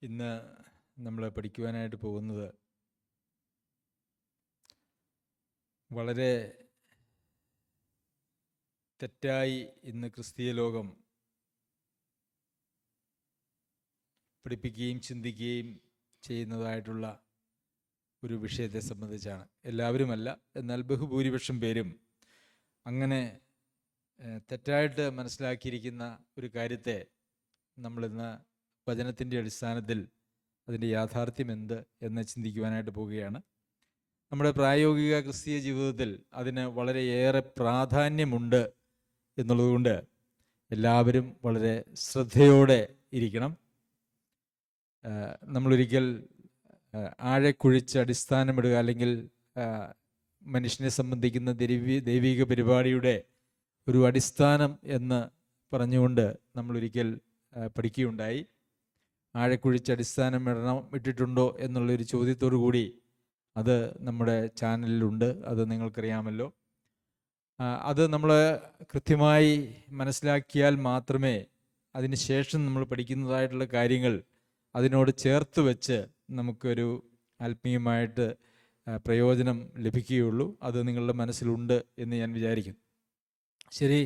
ഇന്ന് നമ്മൾ പഠിക്കുവാനായിട്ട് പോകുന്നത് വളരെ തെറ്റായി ഇന്ന് ക്രിസ്തീയ ലോകം പഠിപ്പിക്കുകയും ചിന്തിക്കുകയും ചെയ്യുന്നതായിട്ടുള്ള ഒരു വിഷയത്തെ സംബന്ധിച്ചാണ്. എല്ലാവരുമല്ല, എന്നാൽ ബഹുഭൂരിപക്ഷം പേരും അങ്ങനെ തെറ്റായിട്ട് മനസ്സിലാക്കിയിരിക്കുന്ന ഒരു കാര്യത്തെ നമ്മളിന്ന് വചനത്തിൻ്റെ അടിസ്ഥാനത്തിൽ അതിൻ്റെ യാഥാർത്ഥ്യം എന്ത് എന്ന് ചിന്തിക്കുവാനായിട്ട് പോവുകയാണ്. നമ്മുടെ പ്രായോഗിക ക്രിസ്തീയ ജീവിതത്തിൽ അതിന് വളരെയേറെ പ്രാധാന്യമുണ്ട് എന്നുള്ളതുകൊണ്ട് എല്ലാവരും വളരെ ശ്രദ്ധയോടെ ഇരിക്കണം. നമ്മളൊരിക്കൽ ആഴക്കുഴിച്ച് അടിസ്ഥാനമിടുക, അല്ലെങ്കിൽ മനുഷ്യനെ സംബന്ധിക്കുന്ന ദൈവിക പരിപാടിയുടെ ഒരു അടിസ്ഥാനം എന്ന് പറഞ്ഞുകൊണ്ട് നമ്മളൊരിക്കൽ പഠിക്കുകയുണ്ടായി. ആഴക്കുഴിച്ച് അടിസ്ഥാനം ഇട്ടിട്ടുണ്ടോ എന്നുള്ളൊരു ചോദ്യത്തോടു കൂടി അത് നമ്മുടെ ചാനലിലുണ്ട്, അത് നിങ്ങൾക്കറിയാമല്ലോ. അത് നമ്മൾ കൃത്യമായി മനസ്സിലാക്കിയാൽ മാത്രമേ അതിന് ശേഷം നമ്മൾ പഠിക്കുന്നതായിട്ടുള്ള കാര്യങ്ങൾ അതിനോട് ചേർത്ത് വെച്ച് നമുക്കൊരു ആത്മീയമായിട്ട് പ്രയോജനം ലഭിക്കുകയുള്ളൂ. അത് നിങ്ങളുടെ മനസ്സിലുണ്ട് എന്ന് ഞാൻ വിചാരിക്കുന്നു. ശരി,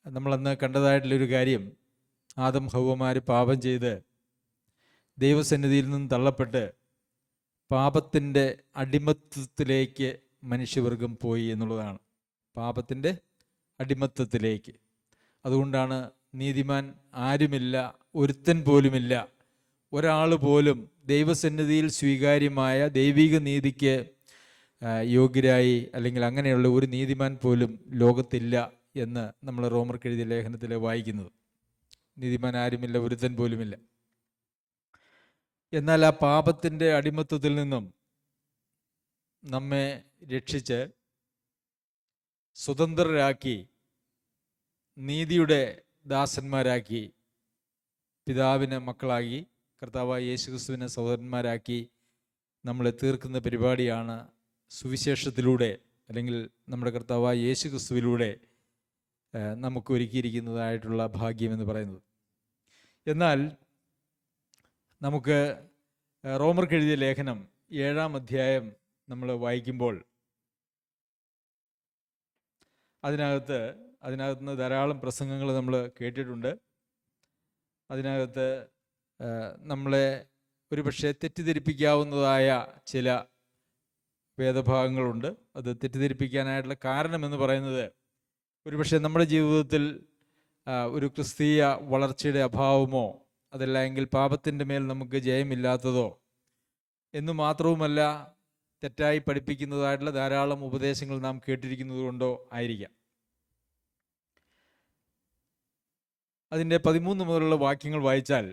നമ്മളന്ന് കണ്ടതായിട്ടുള്ളൊരു കാര്യം, ആദം ഹൗവമാർ പാപം ചെയ്ത് ദൈവസന്നിധിയിൽ നിന്നും തള്ളപ്പെട്ട് പാപത്തിൻ്റെ അടിമത്വത്തിലേക്ക് മനുഷ്യവർഗം പോയി എന്നുള്ളതാണ്. പാപത്തിൻ്റെ അടിമത്വത്തിലേക്ക്. അതുകൊണ്ടാണ് നീതിമാൻ ആരുമില്ല, ഒരുത്തൻ പോലുമില്ല, ഒരാൾ പോലും ദൈവസന്നിധിയിൽ സ്വീകാര്യമായ ദൈവിക നീതിക്ക് യോഗ്യരായി, അല്ലെങ്കിൽ അങ്ങനെയുള്ള ഒരു നീതിമാൻ പോലും ലോകത്തില്ല എന്ന് നമ്മൾ റോമർക്ക് എഴുതിയ ലേഖനത്തിൽ വായിക്കുന്നത്. നീതിമാൻ ആരുമില്ല, ഒരുത്തൻ പോലുമില്ല. എന്നാൽ ആ പാപത്തിൻ്റെ അടിമത്വത്തിൽ നിന്നും നമ്മെ രക്ഷിച്ച് സ്വതന്ത്രരാക്കി, നീതിയുടെ ദാസന്മാരാക്കി, പിതാവിനെ മക്കളാക്കി, കർത്താവായ യേശുക്രിസ്തുവിനെ സഹോദരന്മാരാക്കി നമ്മളെ തീർക്കുന്ന പരിപാടിയാണ് സുവിശേഷത്തിലൂടെ, അല്ലെങ്കിൽ നമ്മുടെ കർത്താവായ യേശുക്രിസ്തുവിലൂടെ നമുക്ക് ഒരുക്കിയിരിക്കുന്നതായിട്ടുള്ള ഭാഗ്യമെന്ന് പറയുന്നത്. എന്നാൽ നമുക്ക് റോമർക്ക് എഴുതിയ ലേഖനം 7-ാം അധ്യായം നമ്മൾ വായിക്കുമ്പോൾ അതിനകത്ത് ധാരാളം പ്രസംഗങ്ങൾ നമ്മൾ കേട്ടിട്ടുണ്ട്. അതിനകത്ത് നമ്മളെ ഒരുപക്ഷെ തെറ്റിദ്ധരിപ്പിക്കാവുന്നതായ ചില വേദഭാഗങ്ങളുണ്ട്. അത് തെറ്റിദ്ധരിപ്പിക്കാനായിട്ടുള്ള കാരണമെന്ന് പറയുന്നത് ഒരുപക്ഷെ നമ്മുടെ ജീവിതത്തിൽ ഒരു ക്രിസ്തീയ വളർച്ചയുടെ അഭാവമോ, അതല്ല എങ്കിൽ പാപത്തിൻ്റെ മേൽ നമുക്ക് ജയമില്ലാത്തതോ എന്നു മാത്രവുമല്ല, തെറ്റായി പഠിപ്പിക്കുന്നതായിട്ടുള്ള ധാരാളം ഉപദേശങ്ങൾ നാം കേട്ടിരിക്കുന്നത് കൊണ്ടോ ആയിരിക്കാം. അതിൻ്റെ 13 മുതലുള്ള വാക്യങ്ങൾ വായിച്ചാൽ,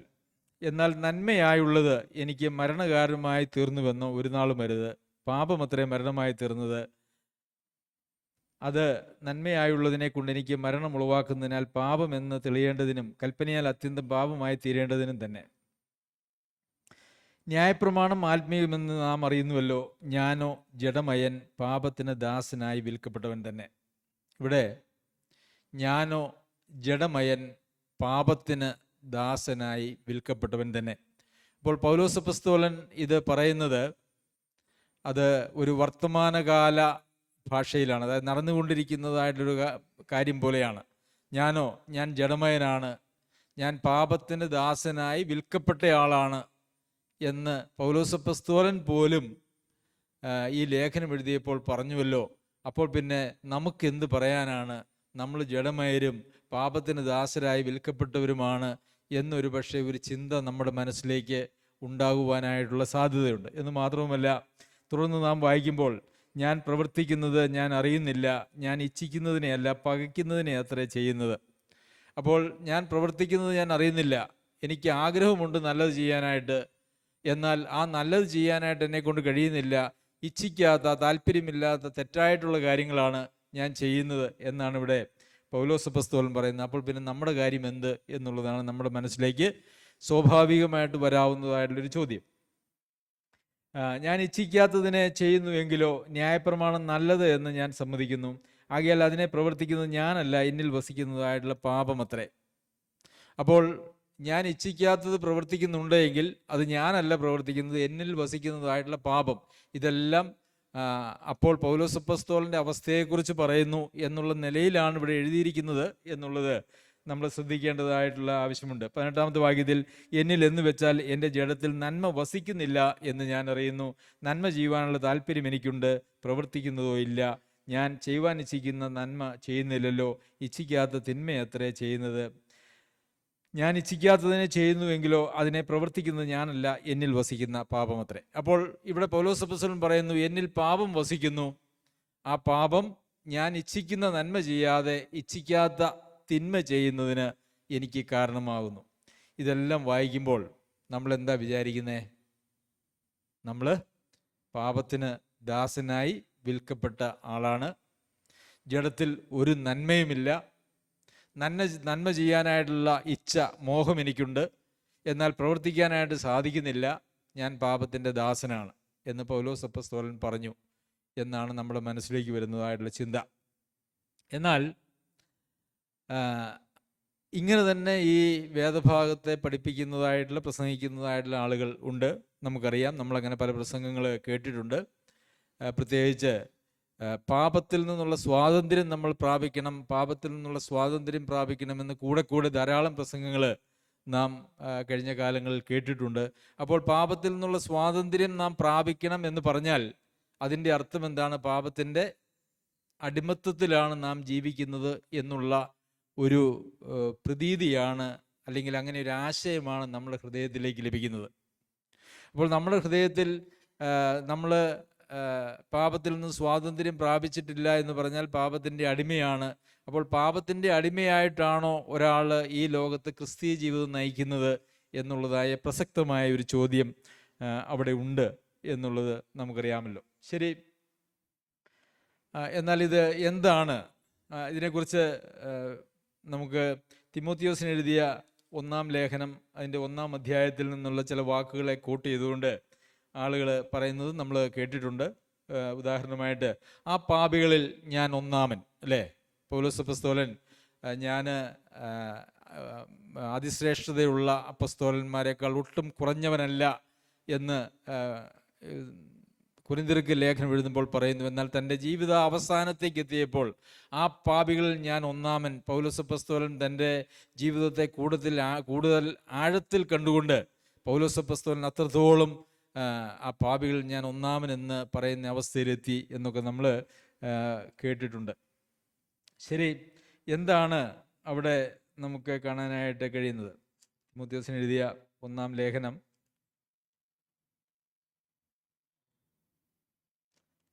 എന്നാൽ നന്മയായുള്ളത് എനിക്ക് മരണകാരണമായി തീർന്നുവെന്നോ ഒരു നാളും വരുത്. പാപമത്രേ മരണമായി തീർന്നത്, അത് നന്മയായുള്ളതിനെ കൊണ്ട് എനിക്ക് മരണം ഉളവാക്കുന്നതിനാൽ പാപമെന്ന് തെളിയേണ്ടതിനും കൽപ്പനയാൽ അത്യന്തം പാപമായി തീരേണ്ടതിനും തന്നെ. ന്യായപ്രമാണം ആത്മീയമെന്ന് നാം അറിയുന്നുവല്ലോ, ഞാനോ ജഡമയൻ, പാപത്തിന് ദാസനായി വിൽക്കപ്പെട്ടവൻ തന്നെ. ഇവിടെ ഞാനോ ജഡമയൻ, പാപത്തിന് ദാസനായി വിൽക്കപ്പെട്ടവൻ തന്നെ. അപ്പോൾ പൗലോസ് അപ്പോസ്തലൻ ഇത് പറയുന്നത് അത് ഒരു വർത്തമാനകാല ഭാഷയിലാണ്, അതായത് നടന്നുകൊണ്ടിരിക്കുന്നതായിട്ടൊരു കാര്യം പോലെയാണ്. ഞാൻ ജഡമയനാണ്, ഞാൻ പാപത്തിന് ദാസനായി വിൽക്കപ്പെട്ടയാളാണ് എന്ന് പൗലോസ് അപ്പോസ്തലൻ പോലും ഈ ലേഖനം എഴുതിയപ്പോൾ പറഞ്ഞുവല്ലോ. അപ്പോൾ പിന്നെ നമുക്കെന്ത് പറയാനാണ്? നമ്മൾ ജഡമയരും പാപത്തിന് ദാസരായി വിൽക്കപ്പെട്ടവരുമാണ് എന്നൊരു പക്ഷേ ഒരു ചിന്ത നമ്മുടെ മനസ്സിലേക്ക് ഉണ്ടാകുവാനായിട്ടുള്ള സാധ്യതയുണ്ട്. എന്ന് മാത്രവുമല്ല, തുടർന്ന് നാം വായിക്കുമ്പോൾ, ഞാൻ പ്രവർത്തിക്കുന്നത് ഞാൻ അറിയുന്നില്ല, ഞാൻ ഇച്ഛിക്കുന്നതിനെയല്ല പകയ്ക്കുന്നതിനെ അത്രേ ചെയ്യുന്നത്. അപ്പോൾ ഞാൻ പ്രവർത്തിക്കുന്നത് ഞാൻ അറിയുന്നില്ല, എനിക്ക് ആഗ്രഹമുണ്ട് നല്ലത് ചെയ്യാനായിട്ട്, എന്നാൽ ആ നല്ലത് ചെയ്യാനായിട്ട് എന്നെ കൊണ്ട് കഴിയുന്നില്ല. ഇച്ഛിക്കാത്ത, താല്പര്യമില്ലാത്ത തെറ്റായിട്ടുള്ള കാര്യങ്ങളാണ് ഞാൻ ചെയ്യുന്നത് എന്നാണ് ഇവിടെ പൗലോസ് അപ്പോസ്തലൻ പറയുന്നത്. അപ്പോൾ പിന്നെ നമ്മുടെ കാര്യം എന്ത് എന്നുള്ളതാണ് നമ്മുടെ മനസ്സിലേക്ക് സ്വാഭാവികമായിട്ട് വരാവുന്നതായിട്ടുള്ളൊരു ചോദ്യം. ഞാൻ ഇച്ഛിക്കാത്തതിനെ ചെയ്യുന്നുവെങ്കിലോ ന്യായപ്രമാണം നല്ലത് എന്ന് ഞാൻ സമ്മതിക്കുന്നു. ആകയാൽ അതിനെ പ്രവർത്തിക്കുന്നത് ഞാനല്ല, എന്നിൽ വസിക്കുന്നതായിട്ടുള്ള പാപമത്രേ. അപ്പോൾ ഞാൻ ഇച്ഛിക്കാത്തത് പ്രവർത്തിക്കുന്നുണ്ടെങ്കിൽ അത് ഞാനല്ല പ്രവർത്തിക്കുന്നത്, എന്നിൽ വസിക്കുന്നതായിട്ടുള്ള പാപം. ഇതെല്ലാം അപ്പോൾ പൗലോസ് അപ്പോസ്തലൻ്റെ അവസ്ഥയെക്കുറിച്ച് പറയുന്നു എന്നുള്ള നിലയിലാണ് ഇവിടെ എഴുതിയിരിക്കുന്നത് എന്നുള്ളത് നമ്മൾ ശ്രദ്ധിക്കേണ്ടതായിട്ടുള്ള ആവശ്യമുണ്ട്. 18-ാമത്തെ വാക്യത്തിൽ, എന്നിൽ എന്ന് വെച്ചാൽ എൻ്റെ ജഡത്തിൽ നന്മ വസിക്കുന്നില്ല എന്ന് ഞാൻ അറിയുന്നു. നന്മ ചെയ്യുവാനുള്ള താല്പര്യം എനിക്കുണ്ട്, പ്രവർത്തിക്കുന്നതോ ഇല്ല. ഞാൻ ചെയ്യുവാൻ ഇച്ഛിക്കുന്ന നന്മ ചെയ്യുന്നില്ലല്ലോ, ഇച്ഛിക്കാത്ത തിന്മയത്രേ ചെയ്യുന്നത്. ഞാൻ ഇച്ഛിക്കാത്തതിനെ ചെയ്യുന്നുവെങ്കിലോ അതിനെ പ്രവർത്തിക്കുന്നത് ഞാനല്ല, എന്നിൽ വസിക്കുന്ന പാപമത്രേ. അപ്പോൾ ഇവിടെ പൗലോസ് അപ്പോസ്തലൻ പറയുന്നു, എന്നിൽ പാപം വസിക്കുന്നു. ആ പാപം ഞാൻ ഇച്ഛിക്കുന്ന നന്മ ചെയ്യാതെ ഇച്ഛിക്കാത്ത തിന്മ ചെയ്യുന്നതിന് എനിക്ക് കാരണമാകുന്നു. ഇതെല്ലാം വായിക്കുമ്പോൾ നമ്മൾ എന്താ വിചാരിക്കുന്നത്? നമ്മൾ പാപത്തിന് ദാസനായി വിൽക്കപ്പെട്ട ആളാണ്. ജഡത്തിൽ ഒരു നന്മയുമില്ല. നന്മ ചെയ്യാനായിട്ടുള്ള ഇച്ഛ, മോഹം എനിക്കുണ്ട്, എന്നാൽ പ്രവർത്തിക്കാനായിട്ട് സാധിക്കുന്നില്ല. ഞാൻ പാപത്തിൻ്റെ ദാസനാണ് എന്ന് പൗലോസ് അപ്പോസ്തലൻ പറഞ്ഞു എന്നാണ് നമ്മുടെ മനസ്സിലേക്ക് വരുന്നതായിട്ടുള്ള ചിന്ത. എന്നാൽ ഇങ്ങനെ തന്നെ ഈ വേദഭാഗത്തെ പഠിപ്പിക്കുന്നതായിട്ടുള്ള, പ്രസംഗിക്കുന്നതായിട്ടുള്ള ആളുകൾ ഉണ്ട്. നമുക്കറിയാം, നമ്മളങ്ങനെ പല പ്രസംഗങ്ങൾ കേട്ടിട്ടുണ്ട്. പ്രത്യേകിച്ച് പാപത്തിൽ നിന്നുള്ള സ്വാതന്ത്ര്യം നമ്മൾ പ്രാപിക്കണം, പാപത്തിൽ നിന്നുള്ള സ്വാതന്ത്ര്യം പ്രാപിക്കണമെന്ന് കൂടെ ധാരാളം പ്രസംഗങ്ങൾ നാം കഴിഞ്ഞ കാലങ്ങളിൽ കേട്ടിട്ടുണ്ട്. അപ്പോൾ പാപത്തിൽ നിന്നുള്ള സ്വാതന്ത്ര്യം നാം പ്രാപിക്കണം എന്ന് പറഞ്ഞാൽ അതിൻ്റെ അർത്ഥം എന്താണ്? പാപത്തിൻ്റെ അടിമത്തത്തിലാണ് നാം ജീവിക്കുന്നത് എന്നുള്ള ഒരു പ്രതീതിയാണ്, അല്ലെങ്കിൽ അങ്ങനെ ഒരു ആശയമാണ് നമ്മുടെ ഹൃദയത്തിലേക്ക് ലഭിക്കുന്നത്. അപ്പോൾ നമ്മുടെ ഹൃദയത്തിൽ നമ്മൾ പാപത്തിൽ നിന്ന് സ്വാതന്ത്ര്യം പ്രാപിച്ചിട്ടില്ല എന്ന് പറഞ്ഞാൽ പാപത്തിൻ്റെ അടിമയാണ്. അപ്പോൾ പാപത്തിൻ്റെ അടിമയായിട്ടാണോ ഒരാൾ ഈ ലോകത്ത് ക്രിസ്തീയ ജീവിതം നയിക്കുന്നത് എന്നുള്ളതായ പ്രസക്തമായ ഒരു ചോദ്യം അവിടെ ഉണ്ട് എന്നുള്ളത് നമുക്കറിയാമല്ലോ. ശരി, എന്നാൽ ഇത് എന്താണ്? ഇതിനെക്കുറിച്ച് നമുക്ക് തിമോത്തിയോസിന് എഴുതിയ 1-ാം ലേഖനം അതിൻ്റെ 1-ാം അധ്യായത്തിൽ നിന്നുള്ള ചില വാക്കുകളെ കോട്ട് ചെയ്തുകൊണ്ട് ആളുകൾ പറയുന്നത് നമ്മൾ കേട്ടിട്ടുണ്ട്. ഉദാഹരണമായിട്ട്, ആ പാപികളിൽ ഞാൻ ഒന്നാമൻ, അല്ലേ? പൗലോസ് അപ്പോസ്തലൻ ഞാൻ അതിശ്രേഷ്ഠതയുള്ള അപ്പോസ്തലന്മാരെക്കാൾ ഒട്ടും കുറഞ്ഞവനല്ല എന്ന് കൊരിന്ത്യർക്ക് ലേഖനം എഴുതുമ്പോൾ പറയുന്നു. എന്നാൽ തൻ്റെ ജീവിത അവസാനത്തേക്ക് എത്തിയപ്പോൾ ആ പാപികളിൽ ഞാൻ ഒന്നാമൻ, പൗലോസ് അപ്പോസ്തലൻ തൻ്റെ ജീവിതത്തെ കൂടുതൽ ആഴത്തിൽ കണ്ടുകൊണ്ട് പൗലോസ് അപ്പോസ്തലൻ അത്രത്തോളം ആ പാപികളിൽ ഞാൻ ഒന്നാമൻ എന്ന് പറയുന്ന അവസ്ഥയിലെത്തി എന്നൊക്കെ നമ്മൾ കേട്ടിട്ടുണ്ട്. ശരി, എന്താണ് അവിടെ നമുക്ക് കാണാനായിട്ട് കഴിയുന്നത്? തിമോത്തിയോസിന് എഴുതിയ 1-ാം ലേഖനം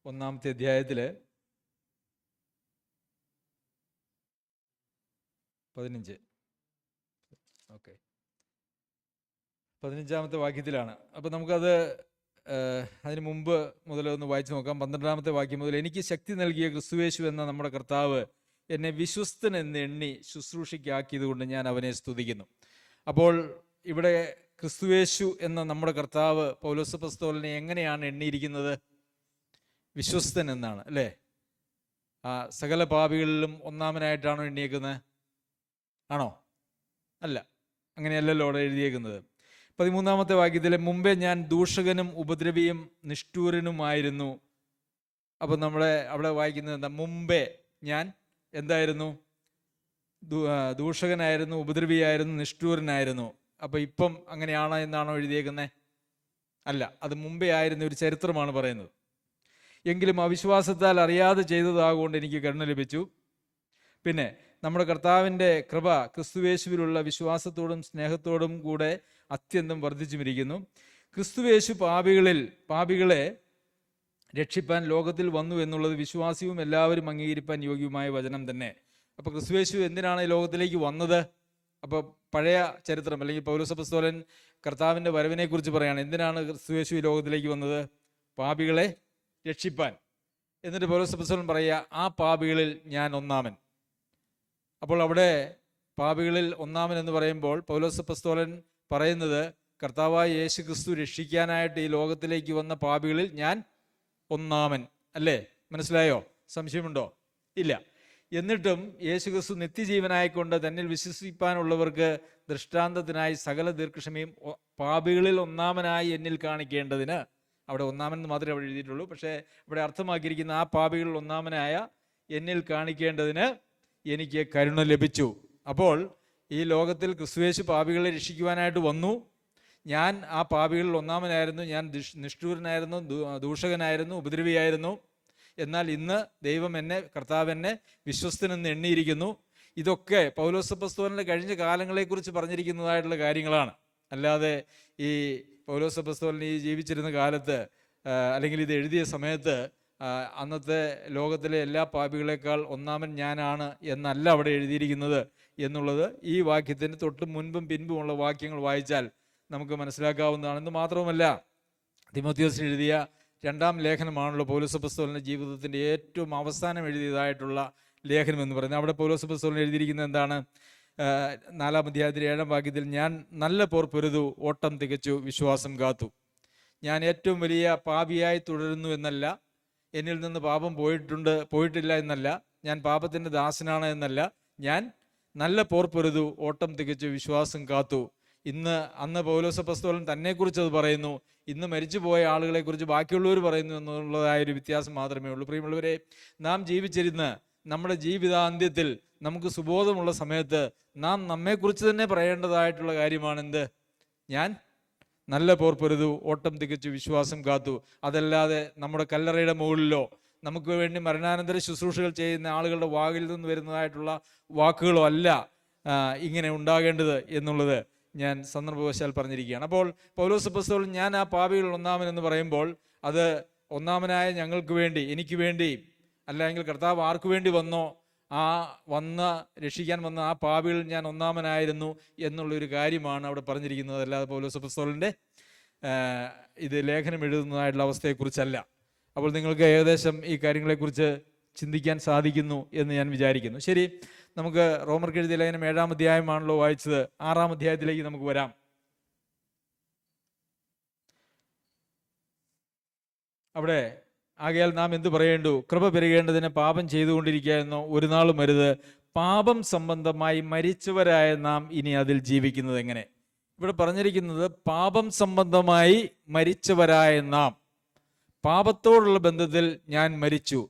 1-ാമത്തെ അധ്യായത്തിൽ 15-ാമത്തെ വാക്യത്തിലാണ്. അപ്പം നമുക്കത് അതിന് മുമ്പ് മുതൽ ഒന്ന് വായിച്ചു നോക്കാം. 12-ാമത്തെ വാക്യം മുതൽ, എനിക്ക് ശക്തി നൽകിയ ക്രിസ്തുയേശു എന്ന നമ്മുടെ കർത്താവ് എന്നെ വിശ്വസ്തൻ എന്ന് എണ്ണി ശുശ്രൂഷയ്ക്കാക്കിയത് കൊണ്ട് ഞാൻ അവനെ സ്തുതിക്കുന്നു. അപ്പോൾ ഇവിടെ ക്രിസ്തുയേശു എന്ന നമ്മുടെ കർത്താവ് പൗലോസ് അപ്പോസ്തലനെ എങ്ങനെയാണ് എണ്ണിയിരിക്കുന്നത്? വിശ്വസ്തൻ എന്നാണ്, അല്ലേ? സകല പാപികളിലും ഒന്നാമനായിട്ടാണോ എണ്ണിയേക്കുന്നത്? ആണോ? അല്ല, അങ്ങനെയല്ലല്ലോ അവിടെ എഴുതിയേക്കുന്നത്. 13-ാമത്തെ വാക്യത്തിൽ, മുമ്പേ ഞാൻ ദൂഷകനും ഉപദ്രവിയും നിഷ്ഠൂരനുമായിരുന്നു. അപ്പം അവിടെ വായിക്കുന്നത് എന്താ? മുമ്പേ ഞാൻ എന്തായിരുന്നു? ദൂഷകനായിരുന്നു, ഉപദ്രവിയായിരുന്നു, നിഷ്ഠൂരനായിരുന്നു. അപ്പം ഇപ്പം അങ്ങനെയാണോ എന്നാണോ എഴുതിയേക്കുന്നത്? അല്ല, അത് മുമ്പേ ആയിരുന്ന ഒരു ചരിത്രമാണ് പറയുന്നത്. എങ്കിലും അവിശ്വാസത്താൽ അറിയാതെ ചെയ്തതാകൊണ്ട് എനിക്ക് കരുണ ലഭിച്ചു. പിന്നെ നമ്മുടെ കർത്താവിൻ്റെ കൃപ ക്രിസ്തുയേശുവിലുള്ള വിശ്വാസത്തോടും സ്നേഹത്തോടും കൂടെ അത്യന്തം വർദ്ധിച്ചുമിരിക്കുന്നു. ക്രിസ്തുയേശു പാപികളെ രക്ഷിപ്പാൻ ലോകത്തിൽ വന്നു എന്നുള്ളത് വിശ്വാസിയും എല്ലാവരും അംഗീകരിപ്പാൻ യോഗ്യമായ വചനം തന്നെ. അപ്പോൾ ക്രിസ്തുയേശു എന്തിനാണ് ഈ ലോകത്തിലേക്ക് വന്നത്? അപ്പോൾ പഴയ ചരിത്രം, അല്ലെങ്കിൽ പൗലോസ് അപ്പോസ്തലൻ കർത്താവിൻ്റെ വരവിനെക്കുറിച്ച് പറയാണ്. എന്തിനാണ് ക്രിസ്തുയേശു ഈ ലോകത്തിലേക്ക് വന്നത്? പാപികളെ രക്ഷിപ്പാൻ. എന്നിട്ട് പൗലോസ് അപ്പോസ്തലൻ പറയുക, ആ പാപികളിൽ ഞാൻ ഒന്നാമൻ. അപ്പോൾ അവിടെ പാപികളിൽ ഒന്നാമൻ എന്ന് പറയുമ്പോൾ പൗലോസ് അപ്പോസ്തലൻ പറയുന്നത്, കർത്താവായ യേശു ക്രിസ്തു രക്ഷിക്കാനായിട്ട് ഈ ലോകത്തിലേക്ക് വന്ന പാപികളിൽ ഞാൻ ഒന്നാമൻ, അല്ലേ? മനസ്സിലായോ? സംശയമുണ്ടോ? ഇല്ല. എന്നിട്ടും യേശുക്രിസ്തു നിത്യജീവനായിക്കൊണ്ട് തന്നിൽ വിശ്വസിപ്പാനുള്ളവർക്ക് ദൃഷ്ടാന്തത്തിനായി സകല ദീർഘക്ഷമയും പാപികളിൽ ഒന്നാമനായി എന്നിൽ കാണിക്കേണ്ടതിന്, അവിടെ ഒന്നാമനെന്ന് മാത്രമേ അവിടെ എഴുതിയിട്ടുള്ളൂ, പക്ഷേ ഇവിടെ അർത്ഥമാക്കിയിരിക്കുന്ന ആ പാപികളിൽ ഒന്നാമനായ എന്നിൽ കാണിക്കേണ്ടതിന് എനിക്ക് കരുണ ലഭിച്ചു. അപ്പോൾ ഈ ലോകത്തിൽ ക്രിസ്തുയേശു പാപികളെ രക്ഷിക്കുവാനായിട്ട് വന്നു. ഞാൻ ആ പാപികളിൽ ഒന്നാമനായിരുന്നു. ഞാൻ നിഷ്ഠൂരനായിരുന്നു, ദൂഷകനായിരുന്നു, ഉപദ്രവിയായിരുന്നു. എന്നാൽ ഇന്ന് ദൈവം എന്നെ, കർത്താവ് എന്നെ വിശ്വസ്തനെന്ന് എണ്ണിയിരിക്കുന്നു. ഇതൊക്കെ പൗലോസ് അപ്പോസ്തലന്റെ കഴിഞ്ഞ കാലങ്ങളെക്കുറിച്ച് പറഞ്ഞിരിക്കുന്നതായിട്ടുള്ള കാര്യങ്ങളാണ്. അല്ലാതെ ഈ പൗലോസ് അപ്പോസ്തലൻ ഈ ജീവിച്ചിരുന്ന കാലത്ത് അല്ലെങ്കിൽ ഇത് എഴുതിയ സമയത്ത് അന്നത്തെ ലോകത്തിലെ എല്ലാ പാപികളെക്കാൾ ഒന്നാമൻ ഞാനാണ് എന്നല്ല അവിടെ എഴുതിയിരിക്കുന്നത് എന്നുള്ളത് ഈ വാക്യത്തിന് തൊട്ട് മുൻപും പിൻപുമുള്ള വാക്യങ്ങൾ വായിച്ചാൽ നമുക്ക് മനസ്സിലാക്കാവുന്നതാണെന്ന് മാത്രവുമല്ല, തിമോത്തിയോസിന് എഴുതിയ 2-ാം ലേഖനമാണല്ലോ പൗലോസ് അപ്പോസ്തലന്റെ ജീവിതത്തിൻ്റെ ഏറ്റവും അവസാനം എഴുതിയതായിട്ടുള്ള ലേഖനം എന്ന് പറയുന്നത്. അവിടെ പൗലോസ് അപ്പോസ്തലൻ എഴുതിയിരിക്കുന്നത് എന്താണ്? 4-ാം അധ്യായത്തിലെ 7-ാം വാക്യത്തിൽ, ഞാൻ നല്ല പോർ പൊരുതു, ഓട്ടം തികച്ചു, വിശ്വാസം കാത്തു. ഞാൻ ഏറ്റവും വലിയ പാപിയായി തുടരുന്നു എന്നല്ല, എന്നിൽ നിന്ന് പാപം പോയിട്ടില്ല എന്നല്ല, ഞാൻ പാപത്തിൻ്റെ ദാസനാണ് എന്നല്ല, ഞാൻ നല്ല പോർ പൊരുതു, ഓട്ടം തികച്ചു, വിശ്വാസം കാത്തു. അന്ന് പൗലോസ് അപ്പോസ്തലൻ തന്നെക്കുറിച്ച് അത് പറയുന്നു. ഇന്ന് മരിച്ചുപോയ ആളുകളെക്കുറിച്ച് ബാക്കിയുള്ളവർ പറയുന്നു എന്നുള്ളതായൊരു വ്യത്യാസം മാത്രമേ ഉള്ളൂ. പ്രിയമുള്ളവരെ, നാം ജീവിച്ചിരുന്ന് നമ്മുടെ ജീവിതാന്ത്യത്തിൽ നമുക്ക് സുബോധമുള്ള സമയത്ത് നാം നമ്മെക്കുറിച്ച് തന്നെ പറയേണ്ടതായിട്ടുള്ള കാര്യമാണെന്ത്? ഞാൻ നല്ല പോർ പൊരുതു, ഓട്ടം തികച്ചു, വിശ്വാസം കാത്തു. അതല്ലാതെ നമ്മുടെ കല്ലറയുടെ മുകളിലോ നമുക്ക് വേണ്ടി മരണാനന്തര ശുശ്രൂഷകൾ ചെയ്യുന്ന ആളുകളുടെ വായിൽ നിന്ന് വരുന്നതായിട്ടുള്ള വാക്കുകളോ അല്ല ഇങ്ങനെ ഉണ്ടാകേണ്ടത് എന്നുള്ളത് ഞാൻ സന്ദർഭവശാൽ പറഞ്ഞിരിക്കുകയാണ്. അപ്പോൾ പൗലോസ് അപ്പോസ്തലൻ ഞാൻ ആ പാപികളിൽ ഒന്നാമൻ എന്ന് പറയുമ്പോൾ അത് ഒന്നാമനായ ഞങ്ങൾക്ക് വേണ്ടി, എനിക്ക് വേണ്ടി, അല്ലെങ്കിൽ കർത്താവ് ആർക്കു വേണ്ടി വന്നോ രക്ഷിക്കാൻ വന്ന ആ പാപികളിൽ ഞാൻ ഒന്നാമനായിരുന്നു എന്നുള്ളൊരു കാര്യമാണ് അവിടെ പറഞ്ഞിരിക്കുന്നത്. അല്ലാതെ പൗലോസ് അപ്പോസ്തലൻ്റെ ഇത് ലേഖനം എഴുതുന്നതായിട്ടുള്ള അവസ്ഥയെക്കുറിച്ചല്ല. അപ്പോൾ നിങ്ങൾക്ക് ഏകദേശം ഈ കാര്യങ്ങളെക്കുറിച്ച് ചിന്തിക്കാൻ സാധിക്കുന്നു എന്ന് ഞാൻ വിചാരിക്കുന്നു. ശരി, നമുക്ക് റോമർക്ക് എഴുതിയ ലേഖനം 7-ാം അധ്യായമാണല്ലോ വായിച്ചത്. 6-ാം അധ്യായത്തിലേക്ക് നമുക്ക് വരാം. അവിടെ ആകയാൽ നാം എന്തു പറയേണ്ടു? കൃപ പെരുകേണ്ടതിന് പാപം ചെയ്തുകൊണ്ടിരിക്കുക എന്നോ ഒരു നാളും വരുത്. പാപം സംബന്ധമായി മരിച്ചവരായ നാം ഇനി അതിൽ ജീവിക്കുന്നത് എങ്ങനെ? ഇവിടെ പറഞ്ഞിരിക്കുന്നത് പാപം സംബന്ധമായി മരിച്ചവരായ നാം, പാപത്തോടുള്ള ബന്ധത്തിൽ ഞാൻ മരിച്ചു.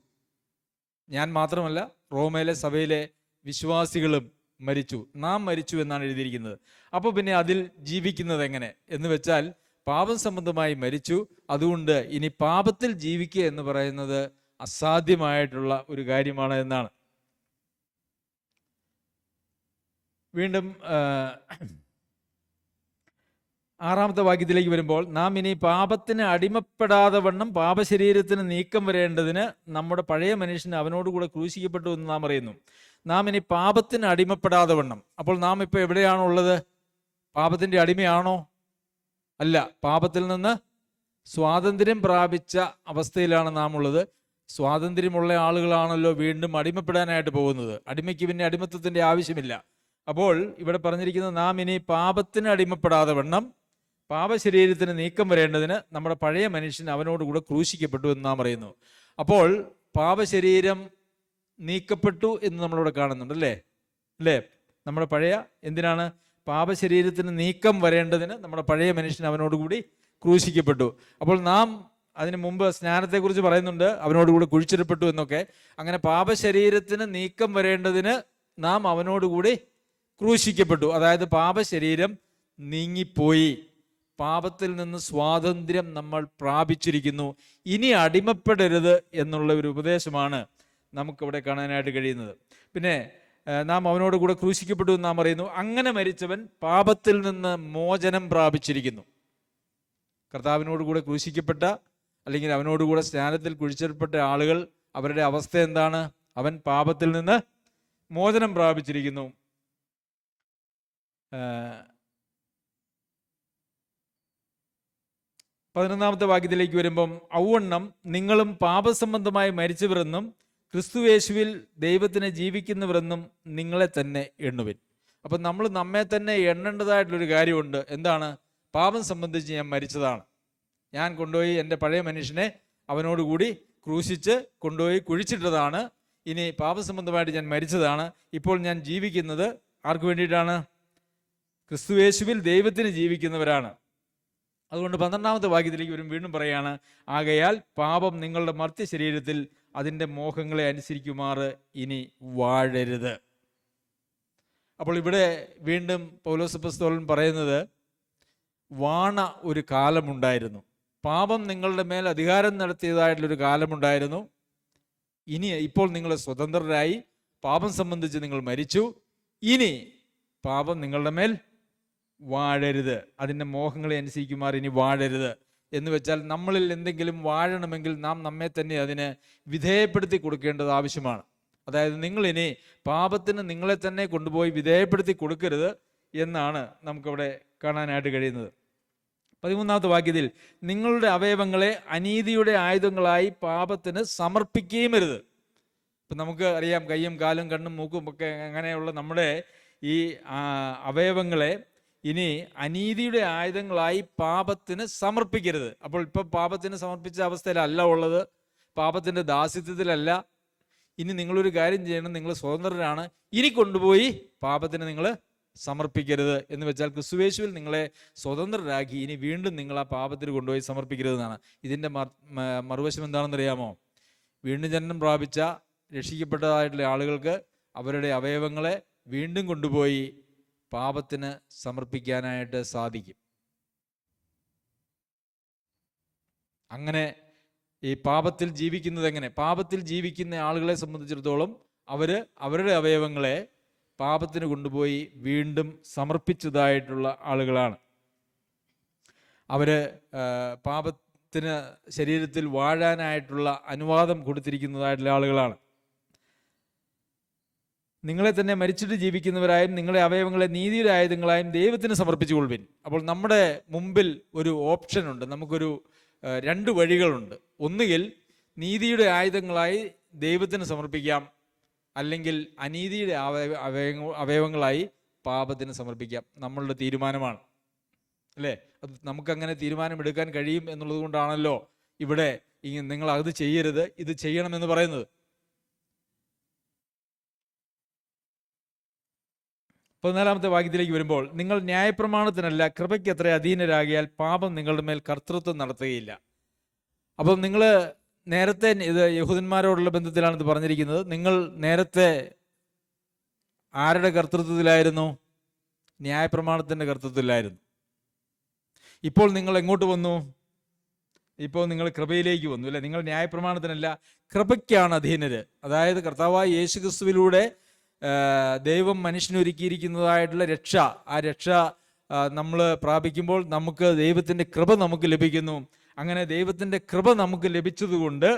ഞാൻ മാത്രമല്ല, റോമയിലെ സഭയിലെ വിശ്വാസികളും മരിച്ചു, നാം മരിച്ചു എന്നാണ് എഴുതിയിരിക്കുന്നത്. അപ്പോൾ പിന്നെ അതിൽ ജീവിക്കുന്നത് എങ്ങനെ എന്ന് വെച്ചാൽ, പാപം സംബന്ധമായി മരിച്ചു, അതുകൊണ്ട് ഇനി പാപത്തിൽ ജീവിക്കുക എന്ന് പറയുന്നത് അസാധ്യമായിട്ടുള്ള ഒരു കാര്യമാണ് എന്നാണ്. വീണ്ടും 6-ാമത്തെ വാക്യത്തിലേക്ക് വരുമ്പോൾ, നാം ഇനി പാപത്തിന് അടിമപ്പെടാതെ വണ്ണം പാപശരീരത്തിന് നീക്കം വരേണ്ടതിന് നമ്മുടെ പഴയ മനുഷ്യന് അവനോടുകൂടെ ക്രൂശിക്കപ്പെട്ടു എന്ന് നാം അറിയുന്നു. നാം ഇനി പാപത്തിന് അടിമപ്പെടാതെ വണ്ണം. അപ്പോൾ നാം ഇപ്പോൾ എവിടെയാണുള്ളത്? പാപത്തിൻ്റെ അടിമയാണോ? അല്ല, പാപത്തിൽ നിന്ന് സ്വാതന്ത്ര്യം പ്രാപിച്ച അവസ്ഥയിലാണ് നാം ഉള്ളത്. സ്വാതന്ത്ര്യമുള്ള ആളുകളാണല്ലോ വീണ്ടും അടിമപ്പെടാനായിട്ട് പോകുന്നത്. അടിമയ്ക്ക് പിന്നെ അടിമത്വത്തിൻ്റെ ആവശ്യമില്ല. അപ്പോൾ ഇവിടെ പറഞ്ഞിരിക്കുന്നത്, നാം ഇനി പാപത്തിന് അടിമപ്പെടാതെ വണ്ണം പാപശരീരത്തിന് നീക്കം വരേണ്ടതിന് നമ്മുടെ പഴയ മനുഷ്യൻ അവനോടുകൂടെ ക്രൂശിക്കപ്പെട്ടു എന്ന് നാം പറയുന്നു. അപ്പോൾ പാപശരീരം നീക്കപ്പെട്ടു എന്ന് നമ്മളിവിടെ കാണുന്നുണ്ട്, അല്ലേ? നമ്മുടെ പഴയ എന്തിനാണ്? പാപശരീരത്തിന് നീക്കം വരേണ്ടതിന് നമ്മുടെ പഴയ മനുഷ്യൻ അവനോടുകൂടി ക്രൂശിക്കപ്പെട്ടു. അപ്പോൾ നാം അതിന് മുമ്പ് സ്നാനത്തെക്കുറിച്ച് പറയുന്നുണ്ട്, അവനോടുകൂടി കുഴിച്ചിടപ്പെട്ടു എന്നൊക്കെ. അങ്ങനെ പാപശരീരത്തിന് നീക്കം വരേണ്ടതിന് നാം അവനോടുകൂടി ക്രൂശിക്കപ്പെട്ടു. അതായത് പാപശരീരം നീങ്ങിപ്പോയി, പാപത്തിൽ നിന്ന് സ്വാതന്ത്ര്യം നമ്മൾ പ്രാപിച്ചിരിക്കുന്നു. ഇനി അടിമപ്പെടരുത് എന്നുള്ള ഒരു ഉപദേശമാണ് നമുക്കിവിടെ കാണാനായിട്ട് കഴിയുന്നത്. പിന്നെ നാം അവനോട് കൂടെ ക്രൂശിക്കപ്പെട്ടു എന്ന് നാം പറയുന്നു. അങ്ങനെ മരിച്ചവൻ പാപത്തിൽ നിന്ന് മോചനം പ്രാപിച്ചിരിക്കുന്നു. കർത്താവിനോട് കൂടെ ക്രൂശിക്കപ്പെട്ട അല്ലെങ്കിൽ അവനോടുകൂടെ സ്നാനത്തിൽ കുഴിച്ചിടപ്പെട്ട ആളുകൾ, അവരുടെ അവസ്ഥ എന്താണ്? അവൻ പാപത്തിൽ നിന്ന് മോചനം പ്രാപിച്ചിരിക്കുന്നു. 11-ാമത്തെ വാക്യത്തിലേക്ക് വരുമ്പം, ഔവണ്ണം നിങ്ങളും പാപസംബന്ധമായി മരിച്ചവരെന്നും ക്രിസ്തുയേശുവിൽ ദൈവത്തിന് ജീവിക്കുന്നവരെന്നും നിങ്ങളെ തന്നെ എണ്ണുവിൻ. അപ്പം നമ്മൾ നമ്മെ തന്നെ എണ്ണേണ്ടതായിട്ടുള്ളൊരു കാര്യമുണ്ട്. എന്താണ്? പാപം സംബന്ധിച്ച് ഞാൻ മരിച്ചതാണ്. ഞാൻ കൊണ്ടുപോയി എൻ്റെ പഴയ മനുഷ്യനെ അവനോടുകൂടി ക്രൂശിച്ച് കൊണ്ടുപോയി കുഴിച്ചിട്ടതാണ്. ഇനി പാപസംബന്ധമായിട്ട് ഞാൻ മരിച്ചതാണ്, ഇപ്പോൾ ഞാൻ ജീവിക്കുന്നത് ആർക്ക് വേണ്ടിയിട്ടാണ്? ക്രിസ്തുയേശുവിൽ ദൈവത്തിന് ജീവിക്കുന്നവരാണ്. അതുകൊണ്ട് 12-ാമത്തെ വാക്യത്തിലേക്ക് വീണ്ടും പറയാണ്, ആകയാൽ പാപം നിങ്ങളുടെ മർത്യ ശരീരത്തിൽ അതിൻ്റെ മോഹങ്ങളെ അനുസരിക്കുമാറ് ഇനി വാഴരുത്. അപ്പോൾ ഇവിടെ വീണ്ടും പൗലോസ് അപ്പോസ്തലൻ പറയുന്നത്, വാണ ഒരു കാലമുണ്ടായിരുന്നു, പാപം നിങ്ങളുടെ മേൽ അധികാരം നടത്തിയതായിട്ടുള്ളൊരു കാലമുണ്ടായിരുന്നു. ഇപ്പോൾ നിങ്ങൾ സ്വതന്ത്രരായി, പാപം സംബന്ധിച്ച് നിങ്ങൾ മരിച്ചു. ഇനി പാപം നിങ്ങളുടെ മേൽ വാഴരുത്, അതിൻ്റെ മോഹങ്ങളെ അനുസരിക്കുമാർ ഇനി വാഴരുത് എന്ന് വെച്ചാൽ, നമ്മളിൽ എന്തെങ്കിലും വാഴണമെങ്കിൽ നാം നമ്മെ തന്നെ അതിന് വിധേയപ്പെടുത്തി കൊടുക്കേണ്ടത് ആവശ്യമാണ്. അതായത് നിങ്ങളിനി പാപത്തിന് നിങ്ങളെ തന്നെ കൊണ്ടുപോയി വിധേയപ്പെടുത്തി കൊടുക്കരുത് എന്നാണ് നമുക്കവിടെ കാണാനായിട്ട് കഴിയുന്നത്. 13-ാമത്തെ വാക്യത്തിൽ, നിങ്ങളുടെ അവയവങ്ങളെ അനീതിയുടെ ആയുധങ്ങളായി പാപത്തിന് സമർപ്പിക്കുകയും അരുത്. ഇപ്പം നമുക്ക് അറിയാം, കയ്യും കാലും കണ്ണും മൂക്കും ഒക്കെ അങ്ങനെയുള്ള നമ്മുടെ ഈ അവയവങ്ങളെ ഇനി അനീതിയുടെ ആയുധങ്ങളായി പാപത്തിന് സമർപ്പിക്കരുത്. അപ്പോൾ ഇപ്പം പാപത്തിന് സമർപ്പിച്ച അവസ്ഥയിലല്ല ഉള്ളത്, പാപത്തിൻ്റെ ദാസ്യത്വത്തിലല്ല. ഇനി നിങ്ങളൊരു കാര്യം ചെയ്യണം, നിങ്ങൾ സ്വതന്ത്രരാണ്, ഇനി കൊണ്ടുപോയി പാപത്തിന് നിങ്ങൾ സമർപ്പിക്കരുത് എന്ന് വെച്ചാൽ, ക്രിസ്തുയേശുവിൽ നിങ്ങളെ സ്വതന്ത്രരാക്കി ഇനി വീണ്ടും നിങ്ങൾ ആ പാപത്തിന് കൊണ്ടുപോയി സമർപ്പിക്കരുതെന്നാണ്. ഇതിൻ്റെ മറുവശം എന്താണെന്നറിയാമോ? വീണ്ടും ജനനം പ്രാപിച്ച രക്ഷിക്കപ്പെട്ടതായിട്ടുള്ള ആളുകൾക്ക് അവരുടെ അവയവങ്ങളെ വീണ്ടും കൊണ്ടുപോയി പാപത്തിന് സമർപ്പിക്കാനായിട്ട് സാധിക്കും. അങ്ങനെ ഈ പാപത്തിൽ ജീവിക്കുന്നത് എങ്ങനെ? പാപത്തിൽ ജീവിക്കുന്ന ആളുകളെ സംബന്ധിച്ചിടത്തോളം അവരുടെ അവയവങ്ങളെ പാപത്തിന് കൊണ്ടുപോയി വീണ്ടും സമർപ്പിച്ചതായിട്ടുള്ള ആളുകളാണ്. പാപത്തിന് ശരീരത്തിൽ വാഴാനായിട്ടുള്ള അനുവാദം കൊടുത്തിരിക്കുന്നതായിട്ടുള്ള ആളുകളാണ്. നിങ്ങളെ തന്നെ മരിച്ചിട്ട് ജീവിക്കുന്നവരായും നിങ്ങളുടെ അവയവങ്ങളെ നീതിയുടെ ആയുധങ്ങളായും ദൈവത്തിന് സമർപ്പിച്ചുകൊള്ളുവിൻ. അപ്പോൾ നമ്മുടെ മുമ്പിൽ ഒരു ഓപ്ഷനുണ്ട്, നമുക്കൊരു 2 വഴികളുണ്ട്. ഒന്നുകിൽ നീതിയുടെ ആയുധങ്ങളായി ദൈവത്തിന് സമർപ്പിക്കാം, അല്ലെങ്കിൽ അനീതിയുടെ അവയവങ്ങളായി പാപത്തിന് സമർപ്പിക്കാം. നമ്മളുടെ തീരുമാനമാണ്, അല്ലേ? അത് നമുക്കങ്ങനെ തീരുമാനമെടുക്കാൻ കഴിയും എന്നുള്ളത് കൊണ്ടാണല്ലോ ഇവിടെ നിങ്ങൾ അത് ചെയ്യരുത്, ഇത് ചെയ്യണമെന്ന് പറയുന്നത്. 14-ാമത്തെ വാക്യത്തിലേക്ക് വരുമ്പോൾ, നിങ്ങൾ ന്യായപ്രമാണത്തിനല്ല കൃപയ്ക്ക് അത്ര അധീനരാകിയാൽ പാപം നിങ്ങളുടെ മേൽ കർത്തൃത്വം നടത്തുകയില്ല. അപ്പം നിങ്ങൾ നേരത്തെ, ഇത് യഹൂദന്മാരോടുള്ള ബന്ധത്തിലാണ് ഇത് പറഞ്ഞിരിക്കുന്നത്, നിങ്ങൾ നേരത്തെ ആരുടെ കർത്തൃത്വത്തിലായിരുന്നു? ന്യായപ്രമാണത്തിൻ്റെ കർത്തൃത്വത്തിലായിരുന്നു. ഇപ്പോൾ നിങ്ങൾ എങ്ങോട്ട് വന്നു? ഇപ്പോൾ നിങ്ങൾ കൃപയിലേക്ക് വന്നു, അല്ലേ? നിങ്ങൾ ന്യായപ്രമാണത്തിനല്ല കൃപയ്ക്കാണ് അധീനര്. അതായത് കർത്താവായ യേശുക്രിസ്തുവിലൂടെ ദൈവം മനുഷ്യനൊരുക്കിയിരിക്കുന്നതായിട്ടുള്ള രക്ഷ, ആ രക്ഷ നമ്മൾ പ്രാപിക്കുമ്പോൾ നമുക്ക് ദൈവത്തിൻ്റെ കൃപ നമുക്ക് ലഭിക്കുന്നു. അങ്ങനെ ദൈവത്തിൻ്റെ കൃപ നമുക്ക് ലഭിച്ചതുകൊണ്ട്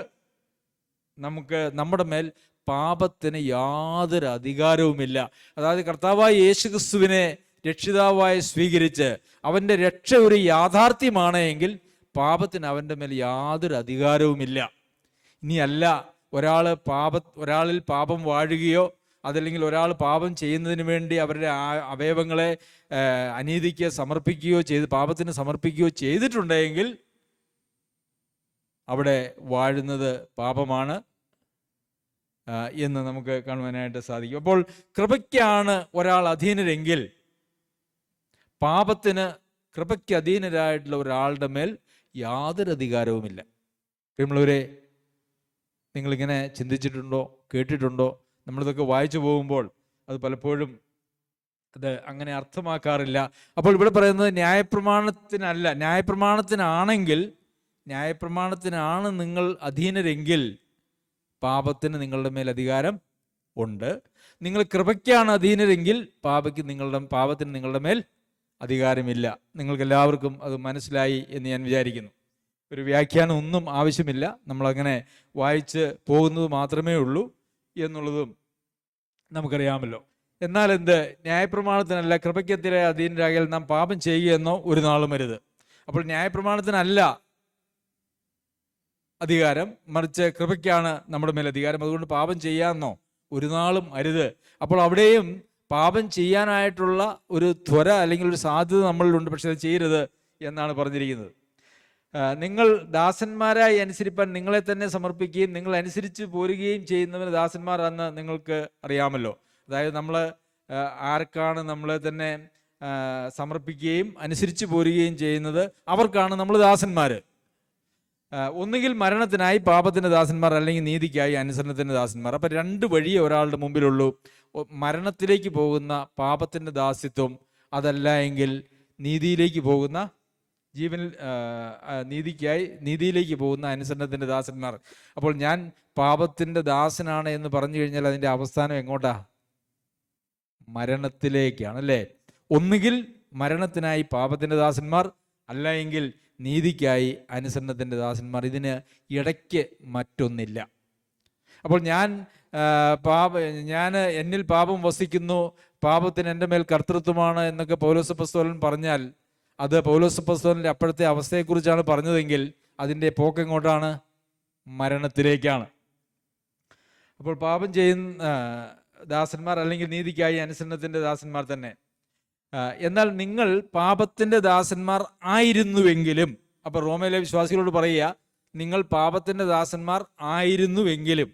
നമുക്ക് നമ്മുടെ മേൽ പാപത്തിന് യാതൊരു അധികാരവുമില്ല. അതായത് കർത്താവായ യേശുക്രിസ്തുവിനെ രക്ഷിതാവായി സ്വീകരിച്ച് അവൻ്റെ രക്ഷ ഒരു യാഥാർത്ഥ്യമാണ് എങ്കിൽ പാപത്തിന് അവൻ്റെ മേൽ യാതൊരു അധികാരവുമില്ല. ഇനിയല്ല ഒരാളിൽ പാപം വാഴുകയോ അതല്ലെങ്കിൽ ഒരാൾ പാപം ചെയ്യുന്നതിന് വേണ്ടി അവരുടെ അവയവങ്ങളെ അനീതിക്ക് സമർപ്പിക്കുകയോ പാപത്തിന് സമർപ്പിക്കുകയോ ചെയ്തിട്ടുണ്ടെങ്കിൽ അവിടെ വാഴുന്നത് പാപമാണ് എന്ന് നമുക്ക് കാണുവാനായിട്ട് സാധിക്കും. അപ്പോൾ കൃപയ്ക്കാണ് ഒരാൾ അധീനരെങ്കിൽ പാപത്തിന് കൃപയ്ക്ക് അധീനരായിട്ടുള്ള ഒരാളുടെ മേൽ യാതൊരു അധികാരവുമില്ല. പ്രിയമുള്ളവരെ, നിങ്ങളിങ്ങനെ ചിന്തിച്ചിട്ടുണ്ടോ, കേട്ടിട്ടുണ്ടോ? നമ്മളിതൊക്കെ വായിച്ചു പോകുമ്പോൾ അത് പലപ്പോഴും അത് അങ്ങനെ അർത്ഥമാക്കാറില്ല. അപ്പോൾ ഇവിടെ പറയുന്നത് ന്യായപ്രമാണത്തിനല്ല, ന്യായപ്രമാണത്തിനാണ് നിങ്ങൾ അധീനരെങ്കിൽ പാപത്തിന് നിങ്ങളുടെ മേൽ അധികാരം ഉണ്ട്. നിങ്ങൾ കൃപയ്ക്കാണ് അധീനരെങ്കിൽ പാപത്തിന് നിങ്ങളുടെ മേൽ അധികാരമില്ല. നിങ്ങൾക്ക് എല്ലാവർക്കും അത് മനസ്സിലായി എന്ന് ഞാൻ വിചാരിക്കുന്നു. ഒരു വ്യാഖ്യാനം ഒന്നും ആവശ്യമില്ല, നമ്മളങ്ങനെ വായിച്ച് പോകുന്നത് മാത്രമേ ഉള്ളൂ എന്നുള്ളതും നമുക്കറിയാമല്ലോ. എന്നാൽ ന്യായപ്രമാണത്തിനല്ല കൃപയ്ക്കെതിരെ അധീനരാകിയാൽ നാം പാപം ചെയ്യുകയെന്നോ ഒരു നാളും അരുത്. അപ്പോൾ ന്യായപ്രമാണത്തിനല്ല അധികാരം, മറിച്ച് കൃപയ്ക്കാണ് നമ്മുടെ മേൽ അധികാരം. അതുകൊണ്ട് പാപം ചെയ്യാമെന്നോ ഒരു നാളും അരുത്. അപ്പോൾ അവിടെയും പാപം ചെയ്യാനായിട്ടുള്ള ഒരു ത്വര അല്ലെങ്കിൽ ഒരു സാധ്യത നമ്മളിലുണ്ട്, പക്ഷെ അത് ചെയ്യരുത് എന്നാണ് പറഞ്ഞിരിക്കുന്നത്. നിങ്ങൾ ദാസന്മാരായി അനുസരിപ്പാൻ നിങ്ങളെ തന്നെ സമർപ്പിക്കുകയും നിങ്ങൾ അനുസരിച്ച് പോരുകയും ചെയ്യുന്നവന് ദാസന്മാർ എന്ന് നിങ്ങൾക്ക് അറിയാമല്ലോ. അതായത് നമ്മൾ ആർക്കാണ് നമ്മളെ തന്നെ സമർപ്പിക്കുകയും അനുസരിച്ച് പോരുകയും ചെയ്യുന്നത്, അവർക്കാണ് നമ്മൾ ദാസന്മാർ. ഒന്നുകിൽ മരണത്തിനായി പാപത്തിൻ്റെ ദാസന്മാർ, അല്ലെങ്കിൽ നീതിക്കായി അനുസരണത്തിൻ്റെ ദാസന്മാർ. അപ്പം രണ്ട് വഴിയേ ഒരാളുടെ മുമ്പിലുള്ളൂ: മരണത്തിലേക്ക് പോകുന്ന പാപത്തിൻ്റെ ദാസ്യത്വം, അതല്ല എങ്കിൽ നീതിയിലേക്ക് പോകുന്ന നീതിയിലേക്ക് പോകുന്ന അനുസരണത്തിൻ്റെ ദാസന്മാർ. അപ്പോൾ ഞാൻ പാപത്തിൻ്റെ ദാസനാണ് എന്ന് പറഞ്ഞു കഴിഞ്ഞാൽ അതിൻ്റെ അവസാനം എങ്ങോട്ടാ? മരണത്തിലേക്കാണ്, അല്ലേ? ഒന്നുകിൽ മരണത്തിനായി പാപത്തിൻ്റെ ദാസന്മാർ, അല്ല എങ്കിൽ നീതിക്കായി അനുസരണത്തിൻ്റെ ദാസന്മാർ. ഇതിന് ഇടയ്ക്ക് മറ്റൊന്നില്ല. അപ്പോൾ എന്നിൽ പാപം വസിക്കുന്നു, പാപത്തിന് എൻ്റെ മേൽ കർത്തൃത്വമാണ് എന്നൊക്കെ പൗലോസ് അപ്പോസ്തലൻ പറഞ്ഞാൽ, അത് പൗലോസ് അപ്പോസ്തലൻ്റെ അപ്പോഴത്തെ അവസ്ഥയെക്കുറിച്ചാണ് പറഞ്ഞതെങ്കിൽ അതിൻ്റെ പോക്കെങ്ങോട്ടാണ്? മരണത്തിലേക്കാണ്. അപ്പോൾ പാപം ചെയ്യുന്ന ദാസന്മാർ, അല്ലെങ്കിൽ നീതിക്കായി അനുസരണത്തിൻ്റെ ദാസന്മാർ തന്നെ. എന്നാൽ നിങ്ങൾ പാപത്തിൻ്റെ ദാസന്മാർ ആയിരുന്നുവെങ്കിലും, അപ്പോൾ റോമയിലെ വിശ്വാസികളോട് പറയുക, നിങ്ങൾ പാപത്തിൻ്റെ ദാസന്മാർ ആയിരുന്നുവെങ്കിലും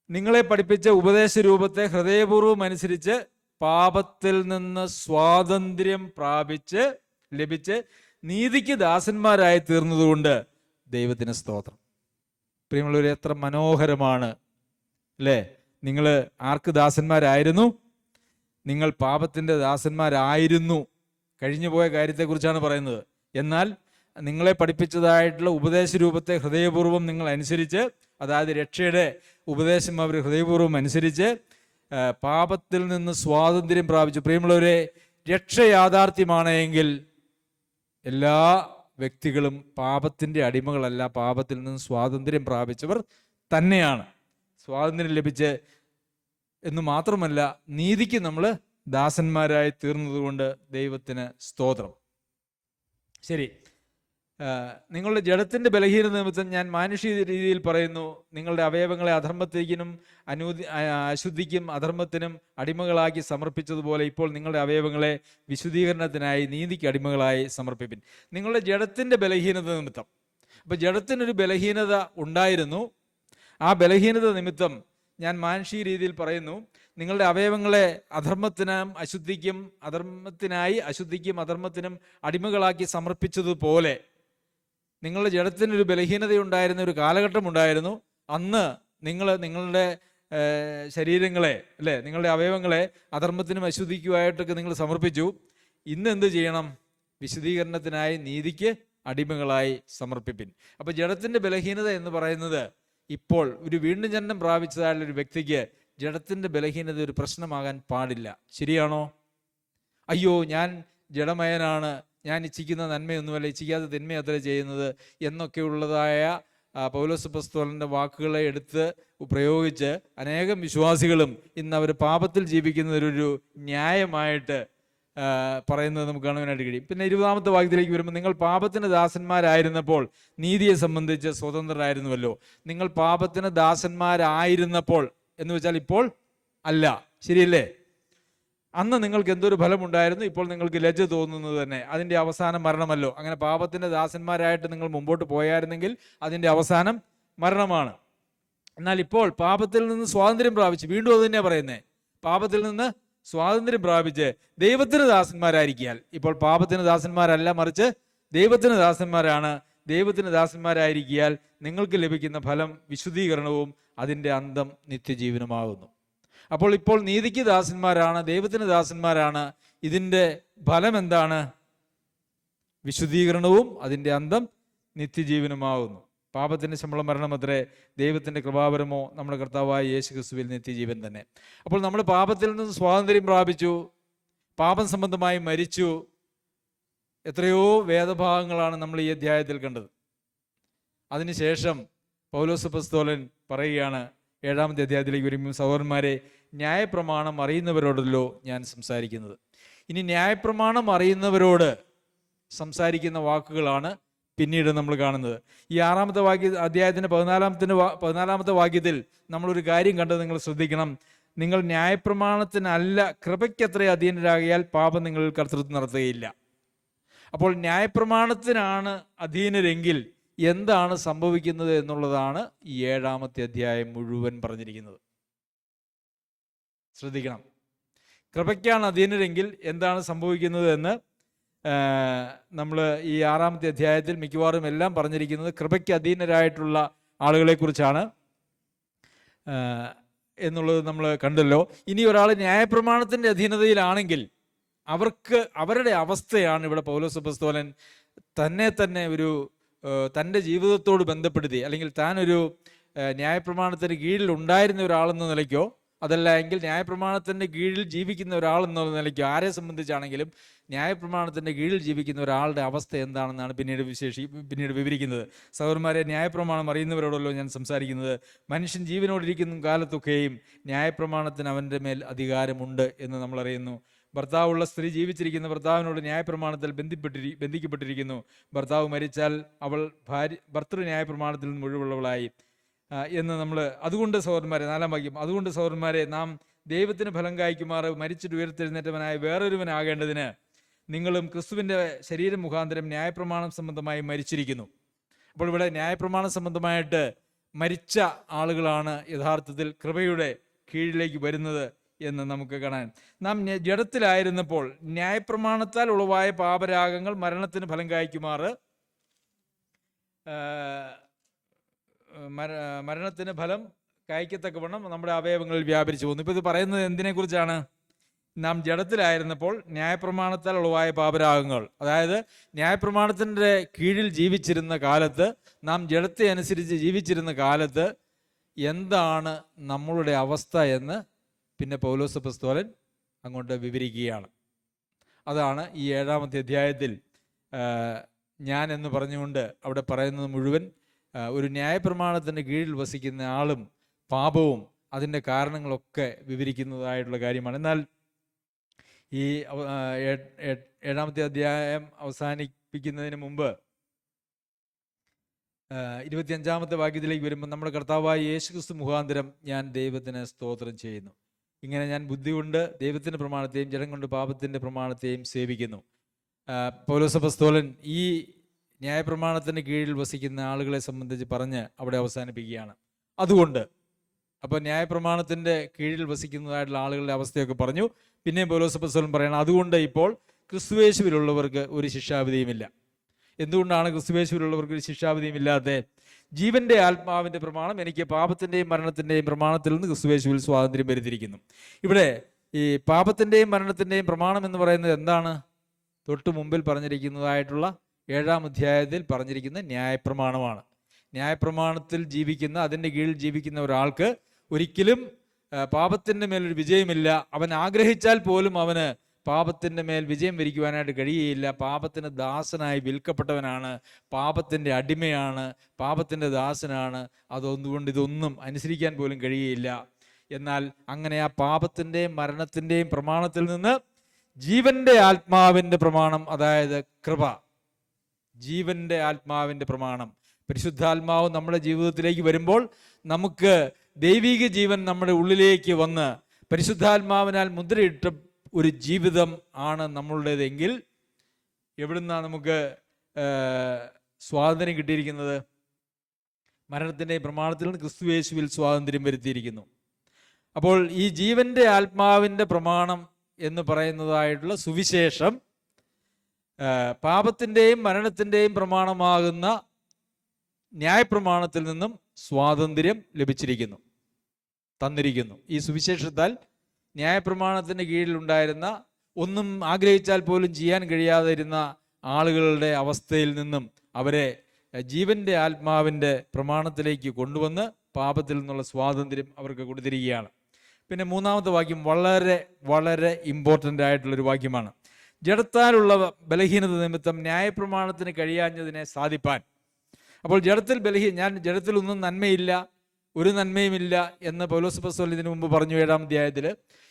നിങ്ങളെ പഠിപ്പിച്ച ഉപദേശ രൂപത്തെ ഹൃദയപൂർവ്വം അനുസരിച്ച് പാപത്തിൽ നിന്ന് സ്വാതന്ത്ര്യം ലഭിച്ച് നീതിക്ക് ദാസന്മാരായി തീർന്നതുകൊണ്ട് ദൈവത്തിന് സ്തോത്രം. പ്രിയമുള്ളവരെ, എത്ര മനോഹരമാണ് അല്ലേ? നിങ്ങൾ ആർക്ക് ദാസന്മാരായിരുന്നു? നിങ്ങൾ പാപത്തിൻ്റെ ദാസന്മാരായിരുന്നു. കഴിഞ്ഞുപോയ കാര്യത്തെക്കുറിച്ചാണ് പറയുന്നത്. എന്നാൽ നിങ്ങളെ പഠിപ്പിച്ചതായിട്ടുള്ള ഉപദേശ രൂപത്തെ ഹൃദയപൂർവ്വം നിങ്ങൾ അനുസരിച്ച്, അതായത് രക്ഷയുടെ ഉപദേശം അവർ ഹൃദയപൂർവ്വം അനുസരിച്ച് പാപത്തിൽ നിന്ന് സ്വാതന്ത്ര്യം പ്രാപിച്ചു. പ്രിയമുള്ളവരെ, രക്ഷ യാഥാർത്ഥ്യമാണ് എങ്കിൽ എല്ലാ വ്യക്തികളും പാപത്തിൻ്റെ അടിമകളല്ല, പാപത്തിൽ നിന്ന് സ്വാതന്ത്ര്യം പ്രാപിച്ചവർ തന്നെയാണ്. സ്വാതന്ത്ര്യം ലഭിച്ച് എന്ന് മാത്രമല്ല, നീതിക്ക് നമ്മൾ ദാസന്മാരായി തീർന്നതുകൊണ്ട് ദൈവത്തിന് സ്തോത്രം. ശരി, നിങ്ങളുടെ ജഡത്തിൻ്റെ ബലഹീനത നിമിത്തം ഞാൻ മാനുഷിക രീതിയിൽ പറയുന്നു, നിങ്ങളുടെ അവയവങ്ങളെ അധർമ്മത്തിനും അശുദ്ധിക്കും അധർമ്മത്തിനും അടിമകളാക്കി സമർപ്പിച്ചതുപോലെ ഇപ്പോൾ നിങ്ങളുടെ അവയവങ്ങളെ വിശുദ്ധീകരണത്തിനായി നീതിക്ക് അടിമകളായി സമർപ്പിപ്പിൻ. നിങ്ങളുടെ ജഡത്തിൻ്റെ ബലഹീനത നിമിത്തം. അപ്പോൾ ജഡത്തിനൊരു ബലഹീനത ഉണ്ടായിരുന്നു. ആ ബലഹീനത നിമിത്തം ഞാൻ മാനുഷിക രീതിയിൽ പറയുന്നു, നിങ്ങളുടെ അവയവങ്ങളെ അശുദ്ധിക്കും അധർമ്മത്തിനും അടിമകളാക്കി സമർപ്പിച്ചതുപോലെ നിങ്ങളുടെ ജഡത്തിനൊരു ബലഹീനതയുണ്ടായിരുന്ന ഒരു കാലഘട്ടം ഉണ്ടായിരുന്നു. അന്ന് നിങ്ങളുടെ ശരീരങ്ങളെ, അല്ലേ, നിങ്ങളുടെ അവയവങ്ങളെ അധർമ്മത്തിനും അശുദ്ധിക്കുമായിട്ടൊക്കെ നിങ്ങൾ സമർപ്പിച്ചു. ഇന്ന് എന്ത് ചെയ്യണം? വിശുദ്ധീകരണത്തിനായി നീതിക്ക് അടിമകളായി സമർപ്പിപ്പിൻ. അപ്പോൾ ജഡത്തിൻ്റെ ബലഹീനത എന്ന് പറയുന്നത്, ഇപ്പോൾ ഒരു വീണ്ടും ജനനം പ്രാപിച്ചതായുള്ള ഒരു വ്യക്തിക്ക് ജഡത്തിൻ്റെ ബലഹീനത ഒരു പ്രശ്നമാകാൻ പാടില്ല. ശരിയാണോ? അയ്യോ, ഞാൻ ജഡമയനാണ്, ഞാൻ ഇച്ഛിക്കുന്ന നന്മയൊന്നുമല്ല, ഇച്ഛിക്കാത്ത തിന്മയത്ര ചെയ്യുന്നത് എന്നൊക്കെയുള്ളതായ പൗലോസ് അപ്പോസ്തലൻ്റെ വാക്കുകളെ എടുത്ത് പ്രയോഗിച്ച് അനേകം വിശ്വാസികളും ഇന്ന് അവർ പാപത്തിൽ ജീവിക്കുന്നതൊരു ന്യായമായിട്ട് പറയുന്നത് നമുക്ക് കാണുവാനായിട്ട് കഴിയും. പിന്നെ 20-ാമത്തെ വാക്യത്തിലേക്ക് വരുമ്പോൾ, നിങ്ങൾ പാപത്തിന് ദാസന്മാരായിരുന്നപ്പോൾ നീതിയെ സംബന്ധിച്ച് സ്വതന്ത്രരായിരുന്നുവല്ലോ. നിങ്ങൾ പാപത്തിന് ദാസന്മാരായിരുന്നപ്പോൾ എന്ന് വെച്ചാൽ ഇപ്പോൾ അല്ല, ശരിയല്ലേ? അന്ന് നിങ്ങൾക്ക് എന്തൊരു ഫലമുണ്ടായിരുന്നു, ഇപ്പോൾ നിങ്ങൾക്ക് ലജ്ജ തോന്നുന്നത് തന്നെ. അതിൻ്റെ അവസാനം മരണമല്ലോ. അങ്ങനെ പാപത്തിൻ്റെ ദാസന്മാരായിട്ട് നിങ്ങൾ മുമ്പോട്ട് പോയായിരുന്നെങ്കിൽ അതിൻ്റെ അവസാനം മരണമാണ്. എന്നാൽ ഇപ്പോൾ പാപത്തിൽ നിന്ന് സ്വാതന്ത്ര്യം പ്രാപിച്ച്, വീണ്ടും അത് തന്നെയാണ് പറയുന്നത്, പാപത്തിൽ നിന്ന് സ്വാതന്ത്ര്യം പ്രാപിച്ച് ദൈവത്തിന് ദാസന്മാരായിരിക്കാൻ. ഇപ്പോൾ പാപത്തിന് ദാസന്മാരല്ല, മറിച്ച് ദൈവത്തിന് ദാസന്മാരാണ്. ദൈവത്തിന് ദാസന്മാരായിരിക്കാൻ നിങ്ങൾക്ക് ലഭിക്കുന്ന ഫലം വിശുദ്ധീകരണവും അതിൻ്റെ അന്തം നിത്യജീവനുമാകുന്നു. അപ്പോൾ ഇപ്പോൾ നീതിക്ക് ദാസന്മാരാണ്, ദൈവത്തിന് ദാസന്മാരാണ്. ഇതിൻ്റെ ഫലം എന്താണ്? വിശുദ്ധീകരണവും അതിൻ്റെ അന്തം നിത്യജീവനുമാകുന്നു. പാപത്തിൻ്റെ ശമ്പളം മരണമത്രേ, ദൈവത്തിൻ്റെ കൃപാവരമോ നമ്മുടെ കർത്താവായ യേശു ക്രിസ്തുവിൽ നിത്യജീവൻ തന്നെ. അപ്പോൾ നമ്മൾ പാപത്തിൽ നിന്ന് സ്വാതന്ത്ര്യം പ്രാപിച്ചു, പാപം സംബന്ധമായി മരിച്ചു. എത്രയോ വേദഭാഗങ്ങളാണ് നമ്മൾ ഈ അധ്യായത്തിൽ കണ്ടത്. അതിനുശേഷം പൗലോസ് അപ്പോസ്തലൻ പറയുകയാണ് 7-ാമത്തെ അധ്യായത്തിലേക്ക് വരുമ്പോൾ, സഹോദരന്മാരെ, ന്യായപ്രമാണം അറിയുന്നവരോടല്ലോ ഞാൻ സംസാരിക്കുന്നത്. ഇനി ന്യായപ്രമാണം അറിയുന്നവരോട് സംസാരിക്കുന്ന വാക്കുകളാണ് പിന്നീട് നമ്മൾ കാണുന്നത്. ഈ 6-ാമത്തെ അധ്യായത്തിൻ്റെ 14-ാമത്തെ വാക്യത്തിൽ നമ്മളൊരു കാര്യം കണ്ടത് നിങ്ങൾ ശ്രദ്ധിക്കണം. നിങ്ങൾ ന്യായപ്രമാണത്തിനല്ല കൃപയ്ക്കത്ര അധീനരാകിയാൽ പാപം നിങ്ങളിൽ കർത്തൃത്വം നടത്തുകയില്ല. അപ്പോൾ ന്യായപ്രമാണത്തിനാണ് അധീനരെങ്കിൽ എന്താണ് സംഭവിക്കുന്നത് എന്നുള്ളതാണ് ഈ 7-ാമത്തെ അധ്യായം മുഴുവൻ പറഞ്ഞിരിക്കുന്നത്. ശ്രദ്ധിക്കണം. കൃപയ്ക്കാണ് അധീനരെങ്കിൽ എന്താണ് സംഭവിക്കുന്നത് എന്ന് നമ്മൾ ഈ 6-ാമത്തെ അധ്യായത്തിൽ മിക്കവാറും എല്ലാം പറഞ്ഞിരിക്കുന്നത് കൃപയ്ക്ക് അധീനരായിട്ടുള്ള ആളുകളെക്കുറിച്ചാണ് എന്നുള്ളത് നമ്മൾ കണ്ടല്ലോ. ഇനി ഒരാൾ ന്യായപ്രമാണത്തിൻ്റെ അധീനതയിലാണെങ്കിൽ അവരുടെ അവസ്ഥയാണ് ഇവിടെ പൗലോസ് അപ്പോസ്തലൻ തന്നെ ഒരു തൻ്റെ ജീവിതത്തോട് ബന്ധപ്പെടുത്തി, അല്ലെങ്കിൽ താനൊരു ന്യായപ്രമാണത്തിന് കീഴിൽ ഉണ്ടായിരുന്ന ഒരാളെന്ന നിലയ്ക്കോ അതല്ല എങ്കിൽ ന്യായപ്രമാണത്തിൻ്റെ കീഴിൽ ജീവിക്കുന്ന ഒരാളെന്നുള്ള നിലയ്ക്കോ, ആരെ സംബന്ധിച്ചാണെങ്കിലും ന്യായപ്രമാണത്തിൻ്റെ കീഴിൽ ജീവിക്കുന്ന ഒരാളുടെ അവസ്ഥ എന്താണെന്നാണ് പിന്നീട് വിവരിക്കുന്നത്. സഹോദരന്മാരെ, ന്യായപ്രമാണം അറിയുന്നവരോടല്ലോ ഞാൻ സംസാരിക്കുന്നത്. മനുഷ്യൻ ജീവനോടിരിക്കുന്ന കാലത്തൊക്കെയും ന്യായപ്രമാണത്തിന് അവൻ്റെ മേൽ അധികാരമുണ്ട് എന്ന് നമ്മൾ അറിയുന്നു. ഭർത്താവുള്ള സ്ത്രീ ജീവിച്ചിരിക്കുന്ന ഭർത്താവിനോട് ന്യായപ്രമാണത്തിൽ ബന്ധിക്കപ്പെട്ടിരിക്കുന്നു. ഭർത്താവ് മരിച്ചാൽ അവൾ ഭർത്തൃ ന്യായപ്രമാണത്തിൽ നിന്ന് ഒഴിവുള്ളവളായി എന്ന് നമ്മൾ അതുകൊണ്ട് സഹോദരന്മാരെ, 4-ാം വാക്യം, അതുകൊണ്ട് സഹോദരന്മാരെ, നാം ദൈവത്തിന് ഫലം കായ്ക്കുമാറ് മരിച്ചിട്ട് ഉയർത്തെഴുന്നേറ്റവനായ വേറൊരുവനാകേണ്ടതിന് നിങ്ങളും ക്രിസ്തുവിൻ്റെ ശരീരം മുഖാന്തരം ന്യായപ്രമാണം സംബന്ധമായി മരിച്ചിരിക്കുന്നു. അപ്പോൾ ഇവിടെ ന്യായപ്രമാണം സംബന്ധമായിട്ട് മരിച്ച ആളുകളാണ് യഥാർത്ഥത്തിൽ കൃപയുടെ കീഴിലേക്ക് വരുന്നത് എന്ന് നമുക്ക് കാണാൻ. നാം ജഡത്തിലായിരുന്നപ്പോൾ ന്യായപ്രമാണത്താൽ ഉളവായ പാപരാഗങ്ങൾ മരണത്തിന് ഫലം കായ്ക്കുമാറ് മരണത്തിന് ഫലം കായ്ക്കത്തക്കവണ്ണം നമ്മുടെ അവയവങ്ങളിൽ വ്യാപരിച്ചു പോകുന്നു. ഇപ്പോൾ ഇത് പറയുന്നത് എന്തിനെക്കുറിച്ചാണ്? നാം ജഡത്തിലായിരുന്നപ്പോൾ ന്യായപ്രമാണത്താൽ ഉളവായ പാപരാഗങ്ങൾ, അതായത് ന്യായപ്രമാണത്തിൻ്റെ കീഴിൽ ജീവിച്ചിരുന്ന കാലത്ത്, നാം ജഡത്തെ അനുസരിച്ച് ജീവിച്ചിരുന്ന കാലത്ത് എന്താണ് നമ്മളുടെ അവസ്ഥ എന്ന് പിന്നെ പൗലോസ് അപ്പോസ്തലൻ അങ്ങോട്ട് വിവരിക്കുകയാണ്. അതാണ് ഈ 7-ാമത്തെ അധ്യായത്തിൽ ഞാൻ എന്ന് പറഞ്ഞുകൊണ്ട് അവിടെ പറയുന്നത് മുഴുവൻ ഒരു ന്യായപ്രമാണത്തിൻ്റെ കീഴിൽ വസിക്കുന്ന ആളും പാപവും അതിൻ്റെ കാരണങ്ങളൊക്കെ വിവരിക്കുന്നതായിട്ടുള്ള കാര്യമാണ്. എന്നാൽ ഈ 7-ാമത്തെ അധ്യായം അവസാനിപ്പിക്കുന്നതിന് മുമ്പ് 25-ാമത്തെ വാക്യത്തിലേക്ക് വരുമ്പോൾ നമ്മുടെ കർത്താവായ യേശുക്രിസ്തു മുഖാന്തരം ഞാൻ ദൈവത്തിന് സ്തോത്രം ചെയ്യുന്നു. ഇങ്ങനെ ഞാൻ ബുദ്ധി കൊണ്ട് ദൈവത്തിൻ്റെ പ്രമാണത്തെയും ജഡം കൊണ്ട് പാപത്തിൻ്റെ പ്രമാണത്തെയും സേവിക്കുന്നു. പൗലോസ് അപ്പോസ്തലൻ ഈ ന്യായപ്രമാണത്തിൻ്റെ കീഴിൽ വസിക്കുന്ന ആളുകളെ സംബന്ധിച്ച് പറഞ്ഞ് അവിടെ അവസാനിപ്പിക്കുകയാണ്. അതുകൊണ്ട് അപ്പോൾ ന്യായപ്രമാണത്തിൻ്റെ കീഴിൽ വസിക്കുന്നതായിട്ടുള്ള ആളുകളുടെ അവസ്ഥയൊക്കെ പറഞ്ഞു. പിന്നെയും പൗലോസ് അപ്പോസ്തലൻ പറയണം, അതുകൊണ്ട് ഇപ്പോൾ ക്രിസ്തുയേശുവിലുള്ളവർക്ക് ഒരു ശിക്ഷാവിധിയുമില്ല. എന്തുകൊണ്ടാണ് ക്രിസ്തുയേശുവിലുള്ളവർക്ക് ഒരു ശിക്ഷാവിധിയുമില്ലാതെ? ജീവന്റെ ആത്മാവിൻ്റെ പ്രമാണം എനിക്ക് പാപത്തിൻ്റെയും മരണത്തിൻ്റെയും പ്രമാണത്തിൽ നിന്ന് ക്രിസ്തുയേശുവിൽ സ്വാതന്ത്ര്യം വരുത്തിയിരിക്കുന്നു. ഇവിടെ ഈ പാപത്തിൻ്റെയും മരണത്തിൻ്റെയും പ്രമാണം എന്ന് പറയുന്നത് എന്താണ്? തൊട്ട് മുമ്പിൽ പറഞ്ഞിരിക്കുന്നതായിട്ടുള്ള 7-ാം അധ്യായത്തിൽ പറഞ്ഞിരിക്കുന്ന ന്യായപ്രമാണമാണ്. ന്യായപ്രമാണത്തിൽ ജീവിക്കുന്ന, അതിൻ്റെ കീഴിൽ ജീവിക്കുന്ന ഒരാൾക്ക് ഒരിക്കലും പാപത്തിൻ്റെ മേലൊരു വിജയമില്ല. അവൻ ആഗ്രഹിച്ചാൽ പോലും അവന് പാപത്തിൻ്റെ മേൽ വിജയം വരിക്കുവാനായിട്ട് കഴിയുകയില്ല. പാപത്തിന് ദാസനായി വിൽക്കപ്പെട്ടവനാണ്, പാപത്തിൻ്റെ അടിമയാണ്, പാപത്തിൻ്റെ ദാസനാണ്. അതുകൊണ്ട് ഇതൊന്നും അനുസരിക്കാൻ പോലും കഴിയുകയില്ല. എന്നാൽ അങ്ങനെ ആ പാപത്തിൻ്റെയും മരണത്തിൻ്റെയും പ്രമാണത്തിൽ നിന്ന് ജീവന്റെ ആത്മാവിൻ്റെ പ്രമാണം, അതായത് കൃപ, ജീവന്റെ ആത്മാവിൻ്റെ പ്രമാണം, പരിശുദ്ധാത്മാവ് നമ്മുടെ ജീവിതത്തിലേക്ക് വരുമ്പോൾ നമുക്ക് ദൈവിക ജീവൻ നമ്മുടെ ഉള്ളിലേക്ക് വന്ന് പരിശുദ്ധാത്മാവിനാൽ മുദ്രയിട്ട ഒരു ജീവിതം ആണ് നമ്മളുടേതെങ്കിൽ എവിടുന്നാണ് നമുക്ക് സ്വാതന്ത്ര്യം കിട്ടിയിരിക്കുന്നത്? മരണത്തിൻ്റെ പ്രമാണത്തിൽ നിന്ന് ക്രിസ്തുയേശുവിൽ സ്വാതന്ത്ര്യം വരുത്തിയിരിക്കുന്നു. അപ്പോൾ ഈ ജീവന്റെ ആത്മാവിൻ്റെ പ്രമാണം എന്ന് പറയുന്നതായിട്ടുള്ള സുവിശേഷം പാപത്തിൻ്റെയും മരണത്തിൻ്റെയും പ്രമാണമാകുന്ന ന്യായപ്രമാണത്തിൽ നിന്നും സ്വാതന്ത്ര്യം ലഭിച്ചിരിക്കുന്നു, തന്നിരിക്കുന്നു. ഈ സുവിശേഷത്താൽ ന്യായപ്രമാണത്തിൻ്റെ കീഴിലുണ്ടായിരുന്ന, ഒന്നും ആഗ്രഹിച്ചാൽ പോലും ചെയ്യാൻ കഴിയാതെ ഇരുന്ന ആളുകളുടെ അവസ്ഥയിൽ നിന്നും അവരെ ജീവന്റെ ആത്മാവിൻ്റെ പ്രമാണത്തിലേക്ക് കൊണ്ടുവന്ന് പാപത്തിൽ നിന്നുള്ള സ്വാതന്ത്ര്യം അവർക്ക് കൊടുത്തിരിക്കുകയാണ്. പിന്നെ 3-ാമത്തെ വാക്യം വളരെ വളരെ ഇമ്പോർട്ടൻ്റ് ആയിട്ടുള്ളൊരു വാക്യമാണ്. ജഡത്താലുള്ള ബലഹീനത നിമിത്തം ന്യായപ്രമാണത്തിന് കഴിയാഞ്ഞതിനെ സാധിപ്പാൻ. അപ്പോൾ ഞാൻ ജഡത്തിലൊന്നും നന്മയില്ല, ഒരു നന്മയുമില്ല എന്ന് പൗലോസ് അപ്പോസ്തലൻ ഇതിനു മുമ്പ് പറഞ്ഞു 7-ാം അധ്യായത്തിൽ.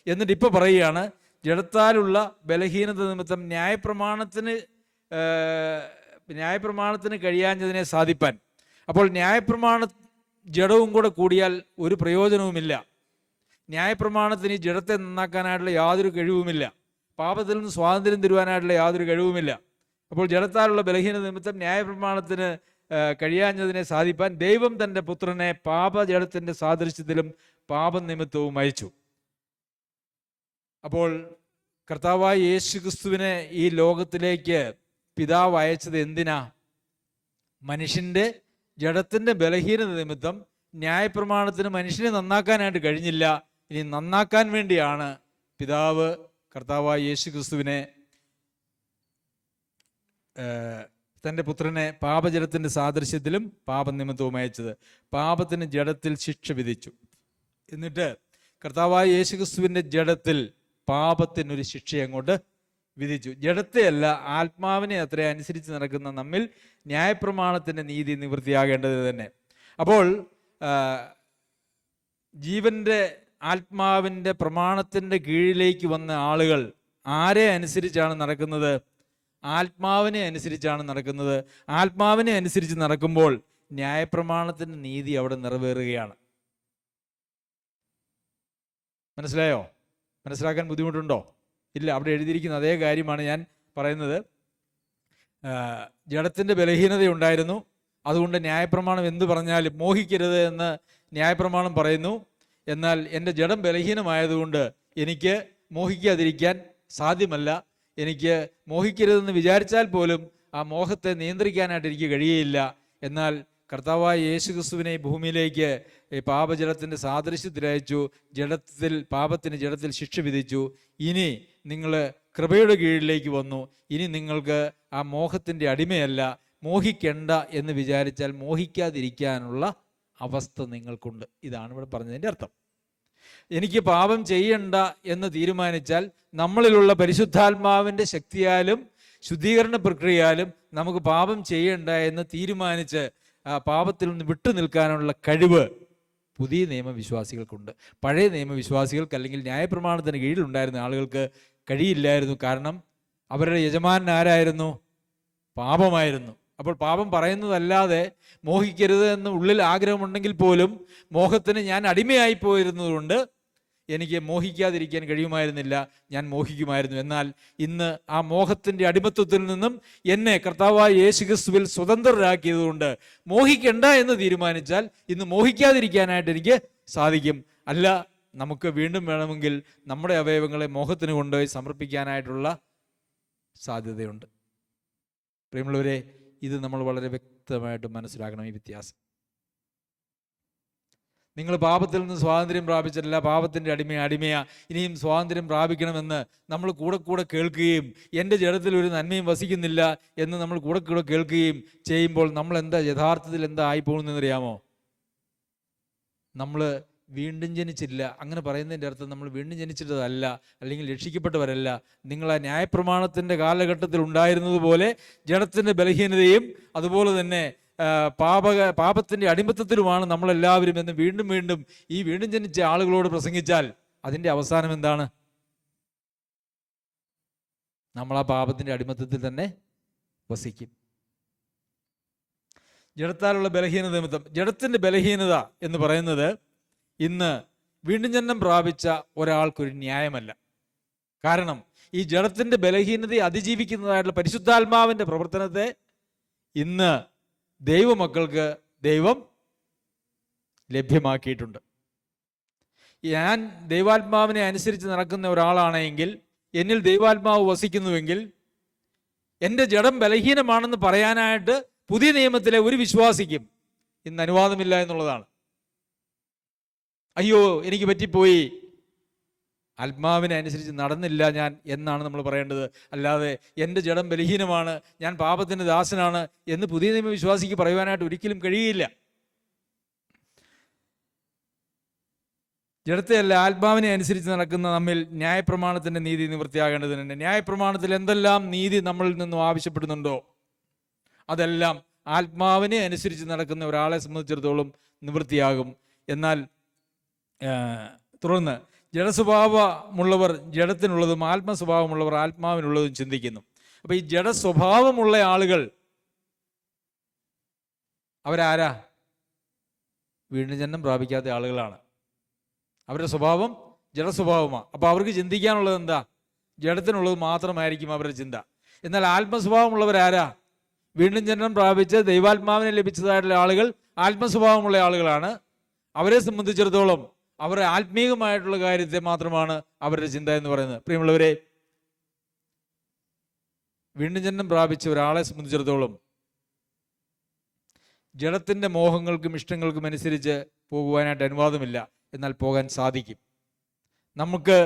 എന്നിട്ട് ഇപ്പോൾ പറയുകയാണ്, ജഡത്താലുള്ള ബലഹീനത നിമിത്തം ന്യായപ്രമാണത്തിന് കഴിയാഞ്ഞതിനെ സാധിപ്പാൻ. അപ്പോൾ ജഡവും കൂടെ കൂടിയാൽ ഒരു പ്രയോജനവുമില്ല. ന്യായപ്രമാണത്തിന് ഈ ജഡത്തെ നന്നാക്കാനായിട്ടുള്ള യാതൊരു കഴിവുമില്ല. പാപത്തിൽ നിന്ന് സ്വാതന്ത്ര്യം തരുവാനായിട്ടുള്ള യാതൊരു കഴിവുമില്ല. അപ്പോൾ ജഡത്താലുള്ള ബലഹീനത നിമിത്തം ന്യായപ്രമാണത്തിന് കഴിയാഞ്ഞതിനെ സാധിപ്പാൻ ദൈവം തൻ്റെ പുത്രനെ പാപജഡത്തിൻ്റെ സാദൃശ്യത്തിലും പാപം നിമിത്തവും അയച്ചു. അപ്പോൾ കർത്താവായ യേശുക്രിസ്തുവിനെ ഈ ലോകത്തിലേക്ക് പിതാവ് അയച്ചത് എന്തിനാ? മനുഷ്യൻ്റെ ജഡത്തിൻ്റെ ബലഹീനത നിമിത്തം ന്യായപ്രമാണത്തിന് മനുഷ്യനെ നന്നാക്കാനായിട്ട് കഴിഞ്ഞില്ല. ഇനി നന്നാക്കാൻ വേണ്ടിയാണ് പിതാവ് കർത്താവായ യേശുക്രിസ്തുവിനെ, തൻ്റെ പുത്രനെ പാപജഡത്തിൻ്റെ സാദൃശ്യത്തിലും പാപനിമിത്തവും അയച്ചത്. പാപത്തിന് ജഡത്തിൽ ശിക്ഷ വിധിച്ചു. എന്നിട്ട് കർത്താവായ യേശുക്രിസ്തുവിൻ്റെ ജഡത്തിൽ പാപത്തിനൊരു ശിക്ഷ അങ്ങോട്ട് വിധിച്ചു. ജഡത്തെയല്ല, ആത്മാവിനെ അത്ര അനുസരിച്ച് നടക്കുന്ന നമ്മിൽ ന്യായപ്രമാണത്തിൻ്റെ നീതി നിവൃത്തിയാകേണ്ടത് തന്നെ. അപ്പോൾ ജീവൻ്റെ ആത്മാവിൻ്റെ പ്രമാണത്തിൻ്റെ കീഴിലേക്ക് വന്ന ആളുകൾ ആരെ അനുസരിച്ചാണ് നടക്കുന്നത്? ആത്മാവിനെ അനുസരിച്ചാണ് നടക്കുന്നത്. ആത്മാവിനെ അനുസരിച്ച് നടക്കുമ്പോൾ ന്യായപ്രമാണത്തിൻ്റെ നീതി അവിടെ നിറവേറുകയാണ്. മനസ്സിലായോ? മനസ്സിലാക്കാൻ ബുദ്ധിമുട്ടുണ്ടോ? ഇല്ല. അവിടെ എഴുതിയിരിക്കുന്ന അതേ കാര്യമാണ് ഞാൻ പറയുന്നത്. ജഡത്തിൻ്റെ ബലഹീനതയുണ്ടായിരുന്നു, അതുകൊണ്ട് ന്യായപ്രമാണം എന്തു പറഞ്ഞാലും മോഹിക്കരുത് എന്ന് ന്യായപ്രമാണം പറയുന്നു. എന്നാൽ എൻ്റെ ജഡം ബലഹീനമായതുകൊണ്ട് എനിക്ക് മോഹിക്കാതിരിക്കാൻ സാധ്യമല്ല. എനിക്ക് മോഹിക്കരുതെന്ന് വിചാരിച്ചാൽ പോലും ആ മോഹത്തെ നിയന്ത്രിക്കാനായിട്ട് എനിക്ക് കഴിയുകയില്ല. എന്നാൽ കർത്താവായ യേശുക്രിസ്തുവിനെ ഭൂമിയിലേക്ക് പാപജലത്തിൻ്റെ സാദൃശ്യത്തിലയച്ചു. പാപത്തിന് ജഡത്തിൽ ശിക്ഷ വിധിച്ചു. ഇനി നിങ്ങൾ കൃപയുടെ കീഴിലേക്ക് വന്നു. ഇനി നിങ്ങൾക്ക് ആ മോഹത്തിൻ്റെ അടിമയല്ല. മോഹിക്കണ്ട എന്ന് വിചാരിച്ചാൽ മോഹിക്കാതിരിക്കാനുള്ള അവസ്ഥ നിങ്ങൾക്കുണ്ട്. ഇതാണ് ഇവിടെ പറഞ്ഞതിൻ്റെ അർത്ഥം. എനിക്ക് പാപം ചെയ്യണ്ട എന്ന് തീരുമാനിച്ചാൽ നമ്മളിലുള്ള പരിശുദ്ധാത്മാവിൻ്റെ ശക്തിയാലും ശുദ്ധീകരണ പ്രക്രിയയാലും നമുക്ക് പാപം ചെയ്യണ്ട എന്ന് തീരുമാനിച്ച് പാപത്തിൽ നിന്ന് വിട്ടു നിൽക്കാനുള്ള കഴിവ് പുതിയ നിയമവിശ്വാസികൾക്കുണ്ട്. പഴയ നിയമവിശ്വാസികൾക്ക് അല്ലെങ്കിൽ ന്യായപ്രമാണത്തിന് കീഴിലുണ്ടായിരുന്ന ആളുകൾക്ക് കഴിയില്ലായിരുന്നു. കാരണം അവരുടെ യജമാനൻ ആരായിരുന്നു? പാപമായിരുന്നു. അപ്പോൾ പാപം പറയുന്നതല്ലാതെ മോഹിക്കരുത് എന്ന് ഉള്ളിൽ ആഗ്രഹമുണ്ടെങ്കിൽ പോലും മോഹത്തിന് ഞാൻ അടിമയായി പോയിരുന്നതുകൊണ്ട് എനിക്ക് മോഹിക്കാതിരിക്കാൻ കഴിയുമായിരുന്നില്ല. ഞാൻ മോഹിക്കുമായിരുന്നു. എന്നാൽ ഇന്ന് ആ മോഹത്തിൻ്റെ അടിമത്വത്തിൽ നിന്നും എന്നെ കർത്താവായ യേശുക്രിസ്തുവിൽ സ്വതന്ത്രരാക്കിയതുകൊണ്ട് മോഹിക്കണ്ട എന്ന് തീരുമാനിച്ചാൽ ഇന്ന് മോഹിക്കാതിരിക്കാനായിട്ട് എനിക്ക് സാധിക്കും. അല്ല, നമുക്ക് വീണ്ടും വേണമെങ്കിൽ നമ്മുടെ അവയവങ്ങളെ മോഹത്തിന് കൊണ്ടുപോയി സമർപ്പിക്കാനായിട്ടുള്ള സാധ്യതയുണ്ട്. പ്രിയമുള്ളവരെ, ഇത് നമ്മൾ വളരെ വ്യക്തമായിട്ട് മനസ്സിലാക്കണം ഈ വ്യത്യാസം. നിങ്ങൾ പാപത്തിൽ നിന്ന് സ്വാതന്ത്ര്യം പ്രാപിച്ചിട്ടില്ല, പാപത്തിൻ്റെ അടിമയാ, ഇനിയും സ്വാതന്ത്ര്യം പ്രാപിക്കണമെന്ന് നമ്മൾ കൂടെ കേൾക്കുകയും എൻ്റെ ജഡത്തിൽ ഒരു നന്മയും വസിക്കുന്നില്ല എന്ന് നമ്മൾ കൂടെ കേൾക്കുകയും ചെയ്യുമ്പോൾ നമ്മൾ യഥാർത്ഥത്തിൽ എന്താ ആയിപ്പോകുന്നതെന്നറിയാമോ? നമ്മൾ വീണ്ടും ജനിച്ചില്ല. അങ്ങനെ പറയുന്നതിൻ്റെ അർത്ഥം നമ്മൾ വീണ്ടും ജനിച്ചിട്ടതല്ല, അല്ലെങ്കിൽ രക്ഷിക്കപ്പെട്ടവരല്ല. നിങ്ങൾ ആ ന്യായപ്രമാണത്തിൻ്റെ കാലഘട്ടത്തിൽ ഉണ്ടായിരുന്നതുപോലെ ജഡത്തിൻ്റെ ബലഹീനതയും അതുപോലെ തന്നെ പാപത്തിൻ്റെ അടിമത്തത്തിലുമാണ് നമ്മളെല്ലാവരും എന്ന് വീണ്ടും ഈ വീണ്ടും ജനിച്ച ആളുകളോട് പ്രസംഗിച്ചാൽ അതിൻ്റെ അവസാനം എന്താണ്? നമ്മൾ ആ പാപത്തിൻ്റെ അടിമത്തത്തിൽ തന്നെ വസിക്കും. ജഡത്താലുള്ള ബലഹീനത നിമിത്തം. ജഡത്തിൻ്റെ ബലഹീനത എന്ന് പറയുന്നത് ഇന്ന് വീണ്ടും ജന്മം പ്രാപിച്ച ഒരാൾക്കൊരു ന്യായമല്ല. കാരണം ഈ ജഡത്തിൻ്റെ ബലഹീനതയെ അതിജീവിക്കുന്നതായിട്ടുള്ള പരിശുദ്ധാത്മാവിൻ്റെ പ്രവർത്തനത്തെ ഇന്ന് ദൈവമക്കൾക്ക് ദൈവം ലഭ്യമാക്കിയിട്ടുണ്ട്. ഞാൻ ദൈവാത്മാവിനെ അനുസരിച്ച് നടക്കുന്ന ഒരാളാണെങ്കിൽ, എന്നിൽ ദൈവാത്മാവ് വസിക്കുന്നുവെങ്കിൽ എൻ്റെ ജഡം ബലഹീനമാണെന്ന് പറയാനായിട്ട് പുതിയ നിയമത്തിലെ ഒരു വിശ്വാസിക്കും ഇന്ന് അനുവാദമില്ല എന്നുള്ളതാണ്. അയ്യോ, എനിക്ക് പറ്റിപ്പോയി, ആത്മാവിനെ അനുസരിച്ച് നടന്നില്ല ഞാൻ എന്നാണ് നമ്മൾ പറയേണ്ടത്. അല്ലാതെ എൻ്റെ ജഡം ബലഹീനമാണ്, ഞാൻ പാപത്തിൻ്റെ ദാസനാണ് എന്ന് പുതിയ നിയമ വിശ്വാസിക്ക് പറയുവാനായിട്ട് ഒരിക്കലും കഴിയില്ല. ജഡത്തെയല്ല, ആത്മാവിനെ അനുസരിച്ച് നടക്കുന്ന നമ്മിൽ ന്യായപ്രമാണത്തിൻ്റെ നീതി നിവൃത്തിയാകേണ്ടതുണ്ട്. ന്യായപ്രമാണത്തിൽ എന്തെല്ലാം നീതി നമ്മളിൽ നിന്നും ആവശ്യപ്പെടുന്നുണ്ടോ അതെല്ലാം ആത്മാവിനെ അനുസരിച്ച് നടക്കുന്ന ഒരാളെ സംബന്ധിച്ചിടത്തോളം നിവൃത്തിയാകും. എന്നാൽ തുടർന്ന് ജഡസ്വഭാവമുള്ളവർ ജഡത്തിനുള്ളതും ആത്മസ്വഭാവമുള്ളവർ ആത്മാവിനുള്ളതും ചിന്തിക്കുന്നു. അപ്പൊ ഈ ജഡസ്വഭാവമുള്ള ആളുകൾ അവരാരാ? വീണ്ടും ജന്മം പ്രാപിക്കാത്ത ആളുകളാണ്. അവരുടെ സ്വഭാവം ജഡസ്വഭാവമാണ്. അപ്പൊ അവർക്ക് ചിന്തിക്കാനുള്ളത് എന്താ? ജഡത്തിനുള്ളത് മാത്രമായിരിക്കും അവരുടെ ചിന്ത. എന്നാൽ ആത്മസ്വഭാവമുള്ളവരാരാ? വീണ്ടും ജനനം പ്രാപിച്ച് ദൈവാത്മാവിനെ ലഭിച്ചതായിട്ടുള്ള ആളുകൾ ആത്മസ്വഭാവമുള്ള ആളുകളാണ്. അവരെ സംബന്ധിച്ചിടത്തോളം അവർ ആത്മീയമായിട്ടുള്ള കാര്യത്തെ മാത്രമാണ് അവരുടെ ചിന്ത എന്ന് പറയുന്നത്. പ്രിയമുള്ളവരെ, വീണ്ടും ജനനം പ്രാപിച്ച ഒരാളെ സംബന്ധിച്ചിടത്തോളം ജഡത്തിൻ്റെ മോഹങ്ങൾക്കും ഇഷ്ടങ്ങൾക്കും അനുസരിച്ച് പോകുവാനായിട്ട് അനുവാദമില്ല. എന്നാൽ പോകാൻ സാധിക്കും. നമുക്ക്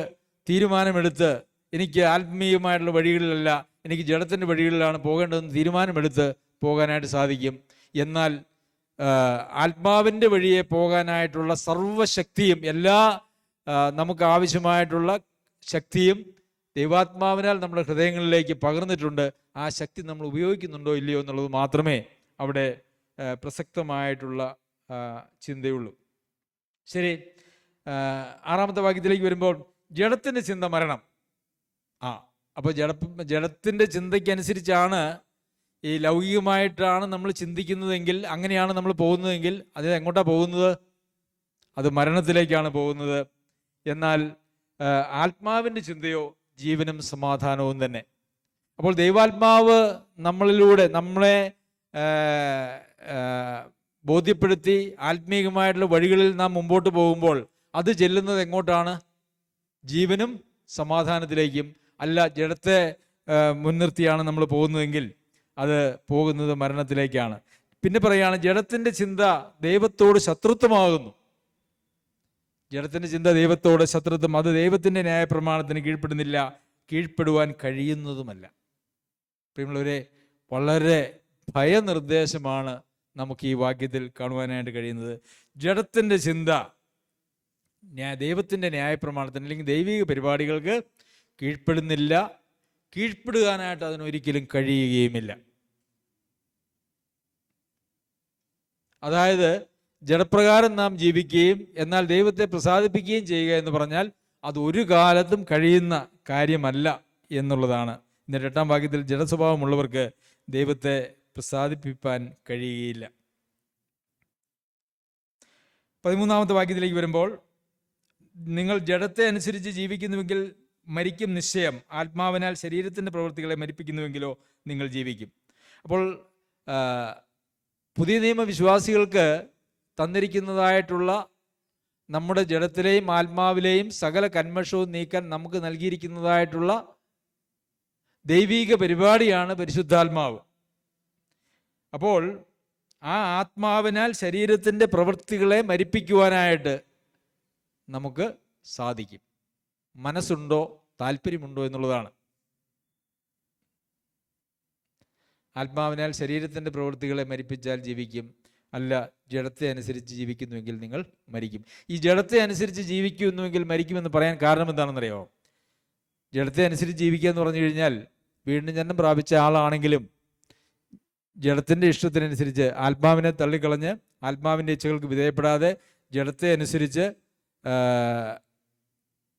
തീരുമാനമെടുത്ത് എനിക്ക് ആത്മീയമായിട്ടുള്ള വഴികളിലല്ല, എനിക്ക് ജഡത്തിൻ്റെ വഴികളിലാണ് പോകേണ്ടതെന്ന് തീരുമാനമെടുത്ത് പോകാനായിട്ട് സാധിക്കും. എന്നാൽ ആത്മാവിൻ്റെ വഴിയെ പോകാനായിട്ടുള്ള സർവശക്തിയും നമുക്ക് ആവശ്യമായിട്ടുള്ള ശക്തിയും ദൈവാത്മാവിനാൽ നമ്മുടെ ഹൃദയങ്ങളിലേക്ക് പകർന്നിട്ടുണ്ട്. ആ ശക്തി നമ്മൾ ഉപയോഗിക്കുന്നുണ്ടോ ഇല്ലയോ എന്നുള്ളത് മാത്രമേ അവിടെ പ്രസക്തമായിട്ടുള്ള ചിന്തയുള്ളൂ. ശരി, 6-ാമത്തെ വാക്യത്തിലേക്ക് വരുമ്പോൾ ജഡത്തിൻ്റെ ചിന്ത മരണം. അപ്പോൾ ജഡത്തിൻ്റെ ചിന്തയ്ക്കനുസരിച്ചാണ് ഈ ലൗകികമായിട്ടാണ് നമ്മൾ ചിന്തിക്കുന്നതെങ്കിൽ, അങ്ങനെയാണ് നമ്മൾ പോകുന്നതെങ്കിൽ അത് എങ്ങോട്ടാണ് പോകുന്നത്? അത് മരണത്തിലേക്കാണ് പോകുന്നത്. എന്നാൽ ആത്മാവിൻ്റെ ചിന്തയോ ജീവനും സമാധാനവും തന്നെ. അപ്പോൾ ദൈവാത്മാവ് നമ്മളിലൂടെ നമ്മളെ ബോധ്യപ്പെടുത്തി ആത്മീയമായിട്ടുള്ള വഴികളിൽ നാം മുമ്പോട്ട് പോകുമ്പോൾ അത് ചെല്ലുന്നത് എങ്ങോട്ടാണ്? ജീവനും സമാധാനത്തിലേക്കും. അല്ല, ജഡത്തെ മുൻനിർത്തിയാണ് നമ്മൾ പോകുന്നതെങ്കിൽ അത് പോകുന്നത് മരണത്തിലേക്കാണ്. പിന്നെ പറയുകയാണ്, ജഡത്തിൻ്റെ ചിന്ത ദൈവത്തോട് ശത്രുത്വമാകുന്നു. ജഡത്തിൻ്റെ ചിന്ത ദൈവത്തോട് ശത്രുത്വം, അത് ദൈവത്തിൻ്റെ ന്യായപ്രമാണത്തിന് കീഴ്പ്പെടുന്നില്ല, കീഴ്പ്പെടുവാൻ കഴിയുന്നതുമല്ല. പ്രിയമുള്ളവരെ, വളരെ ഭയനിർദ്ദേശമാണ് നമുക്ക് ഈ വാക്യത്തിൽ കാണുവാനായിട്ട് കഴിയുന്നത്. ജഡത്തിൻ്റെ ചിന്ത ദൈവത്തിൻ്റെ ന്യായപ്രമാണത്തിന് അല്ലെങ്കിൽ ദൈവിക പരിപാടികൾക്ക് കീഴ്പ്പെടുന്നില്ല, കീഴ്പ്പെടുവാനായിട്ട് അതിനൊരിക്കലും കഴിയുകയുമില്ല. അതായത് ജഡപ്രകാരം നാം ജീവിക്കുകയും എന്നാൽ ദൈവത്തെ പ്രസാദിപ്പിക്കുകയും ചെയ്യുക എന്ന് പറഞ്ഞാൽ അത് ഒരു കാലത്തും കഴിയുന്ന കാര്യമല്ല എന്നുള്ളതാണ്. എന്നിട്ട് 8-ാം വാക്യത്തിൽ ജഡസ്വഭാവമുള്ളവർക്ക് ദൈവത്തെ പ്രസാദിപ്പിക്കാൻ കഴിയുകയില്ല. 13-ാമത്തെ വാക്യത്തിലേക്ക് വരുമ്പോൾ, നിങ്ങൾ ജഡത്തെ അനുസരിച്ച് ജീവിക്കുന്നുവെങ്കിൽ മരിക്കും നിശ്ചയം, ആത്മാവിനാൽ ശരീരത്തിൻ്റെ പ്രവൃത്തികളെ മരിപ്പിക്കുന്നുവെങ്കിലോ നിങ്ങൾ ജീവിക്കും. അപ്പോൾ പുതിയ നിയമ വിശ്വാസികൾക്ക് തന്നിരിക്കുന്നതായിട്ടുള്ള നമ്മുടെ ജഡത്തിലെയും ആത്മാവിലെയും സകല കന്മഷവും നീക്കാൻ നമുക്ക് നൽകിയിരിക്കുന്നതായിട്ടുള്ള ദൈവിക പരിപാടിയാണ് പരിശുദ്ധാത്മാവ്. അപ്പോൾ ആ ആത്മാവിനാൽ ശരീരത്തിൻ്റെ പ്രവൃത്തികളെ മരിപ്പിക്കുവാനായിട്ട് നമുക്ക് സാധിക്കും. മനസ്സുണ്ടോ, താല്പര്യമുണ്ടോ എന്നുള്ളതാണ്. ആത്മാവിനാൽ ശരീരത്തിൻ്റെ പ്രവൃത്തികളെ മരിപ്പിച്ചാൽ ജീവിക്കും, അല്ല ജഡത്തെ അനുസരിച്ച് ജീവിക്കുന്നുവെങ്കിൽ നിങ്ങൾ മരിക്കും. ഈ ജഡത്തെ അനുസരിച്ച് ജീവിക്കുന്നുവെങ്കിൽ മരിക്കുമെന്ന് പറയാൻ കാരണം എന്താണെന്നറിയാമോ? ജഡത്തെ അനുസരിച്ച് ജീവിക്കുക എന്ന് പറഞ്ഞു കഴിഞ്ഞാൽ വീണ്ടും ജന്മം പ്രാപിച്ച ആളാണെങ്കിലും ജഡത്തിൻ്റെ ഇഷ്ടത്തിനനുസരിച്ച് ആത്മാവിനെ തള്ളിക്കളഞ്ഞ് ആത്മാവിൻ്റെ ഇച്ഛകൾക്ക് വിധേയപ്പെടാതെ ജഡത്തെ അനുസരിച്ച്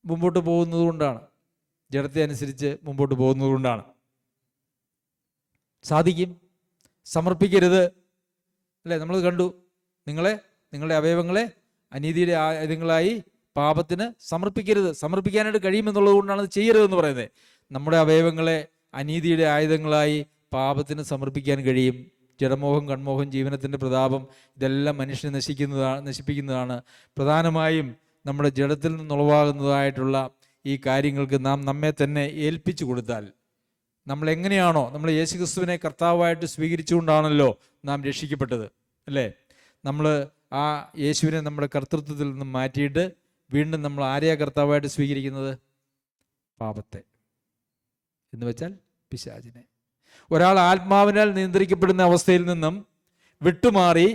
മുമ്പോട്ട് പോകുന്നതുകൊണ്ടാണ്. ജഡത്തെ അനുസരിച്ച് മുമ്പോട്ട് പോകുന്നതുകൊണ്ടാണ്. സാധിക്കും. സമർപ്പിക്കരുത്, അല്ലേ? നമ്മൾ കണ്ടു, നിങ്ങളുടെ അവയവങ്ങളെ അനീതിയുടെ ആയുധങ്ങളായി പാപത്തിന് സമർപ്പിക്കരുത്. സമർപ്പിക്കാനായിട്ട് കഴിയുമെന്നുള്ളത് കൊണ്ടാണ് അത് ചെയ്യരുതെന്ന് പറയുന്നത്. നമ്മുടെ അവയവങ്ങളെ അനീതിയുടെ ആയുധങ്ങളായി പാപത്തിന് സമർപ്പിക്കാൻ കഴിയും. ജഡമോഹം, കൺമോഹം, ജീവനത്തിൻ്റെ പ്രതാപം, ഇതെല്ലാം മനുഷ്യനെ നശിപ്പിക്കുന്നതാണ്. പ്രധാനമായും നമ്മുടെ ജഡത്തിൽ നിന്നുളവാകുന്നതായിട്ടുള്ള ഈ കാര്യങ്ങൾക്ക് നാം നമ്മെ തന്നെ ഏൽപ്പിച്ചു കൊടുത്താൽ, നമ്മൾ എങ്ങനെയാണോ നമ്മൾ യേശുക്രിസ്തുവിനെ കർത്താവായിട്ട് സ്വീകരിച്ചുകൊണ്ടാണല്ലോ നാം രക്ഷിക്കപ്പെട്ടത്, അല്ലേ? നമ്മൾ ആ യേശുവിനെ നമ്മുടെ കർത്തൃത്വത്തിൽ നിന്നും മാറ്റിയിട്ട് വീണ്ടും നമ്മൾ ആരെയാ കർത്താവായിട്ട് സ്വീകരിക്കുന്നത്? പാപത്തെ, എന്ന് വെച്ചാൽ പിശാചിനെ. ഒരാൾ ആത്മാവിനാൽ നിയന്ത്രിക്കപ്പെടുന്ന അവസ്ഥയിൽ നിന്നും വിട്ടുമാറി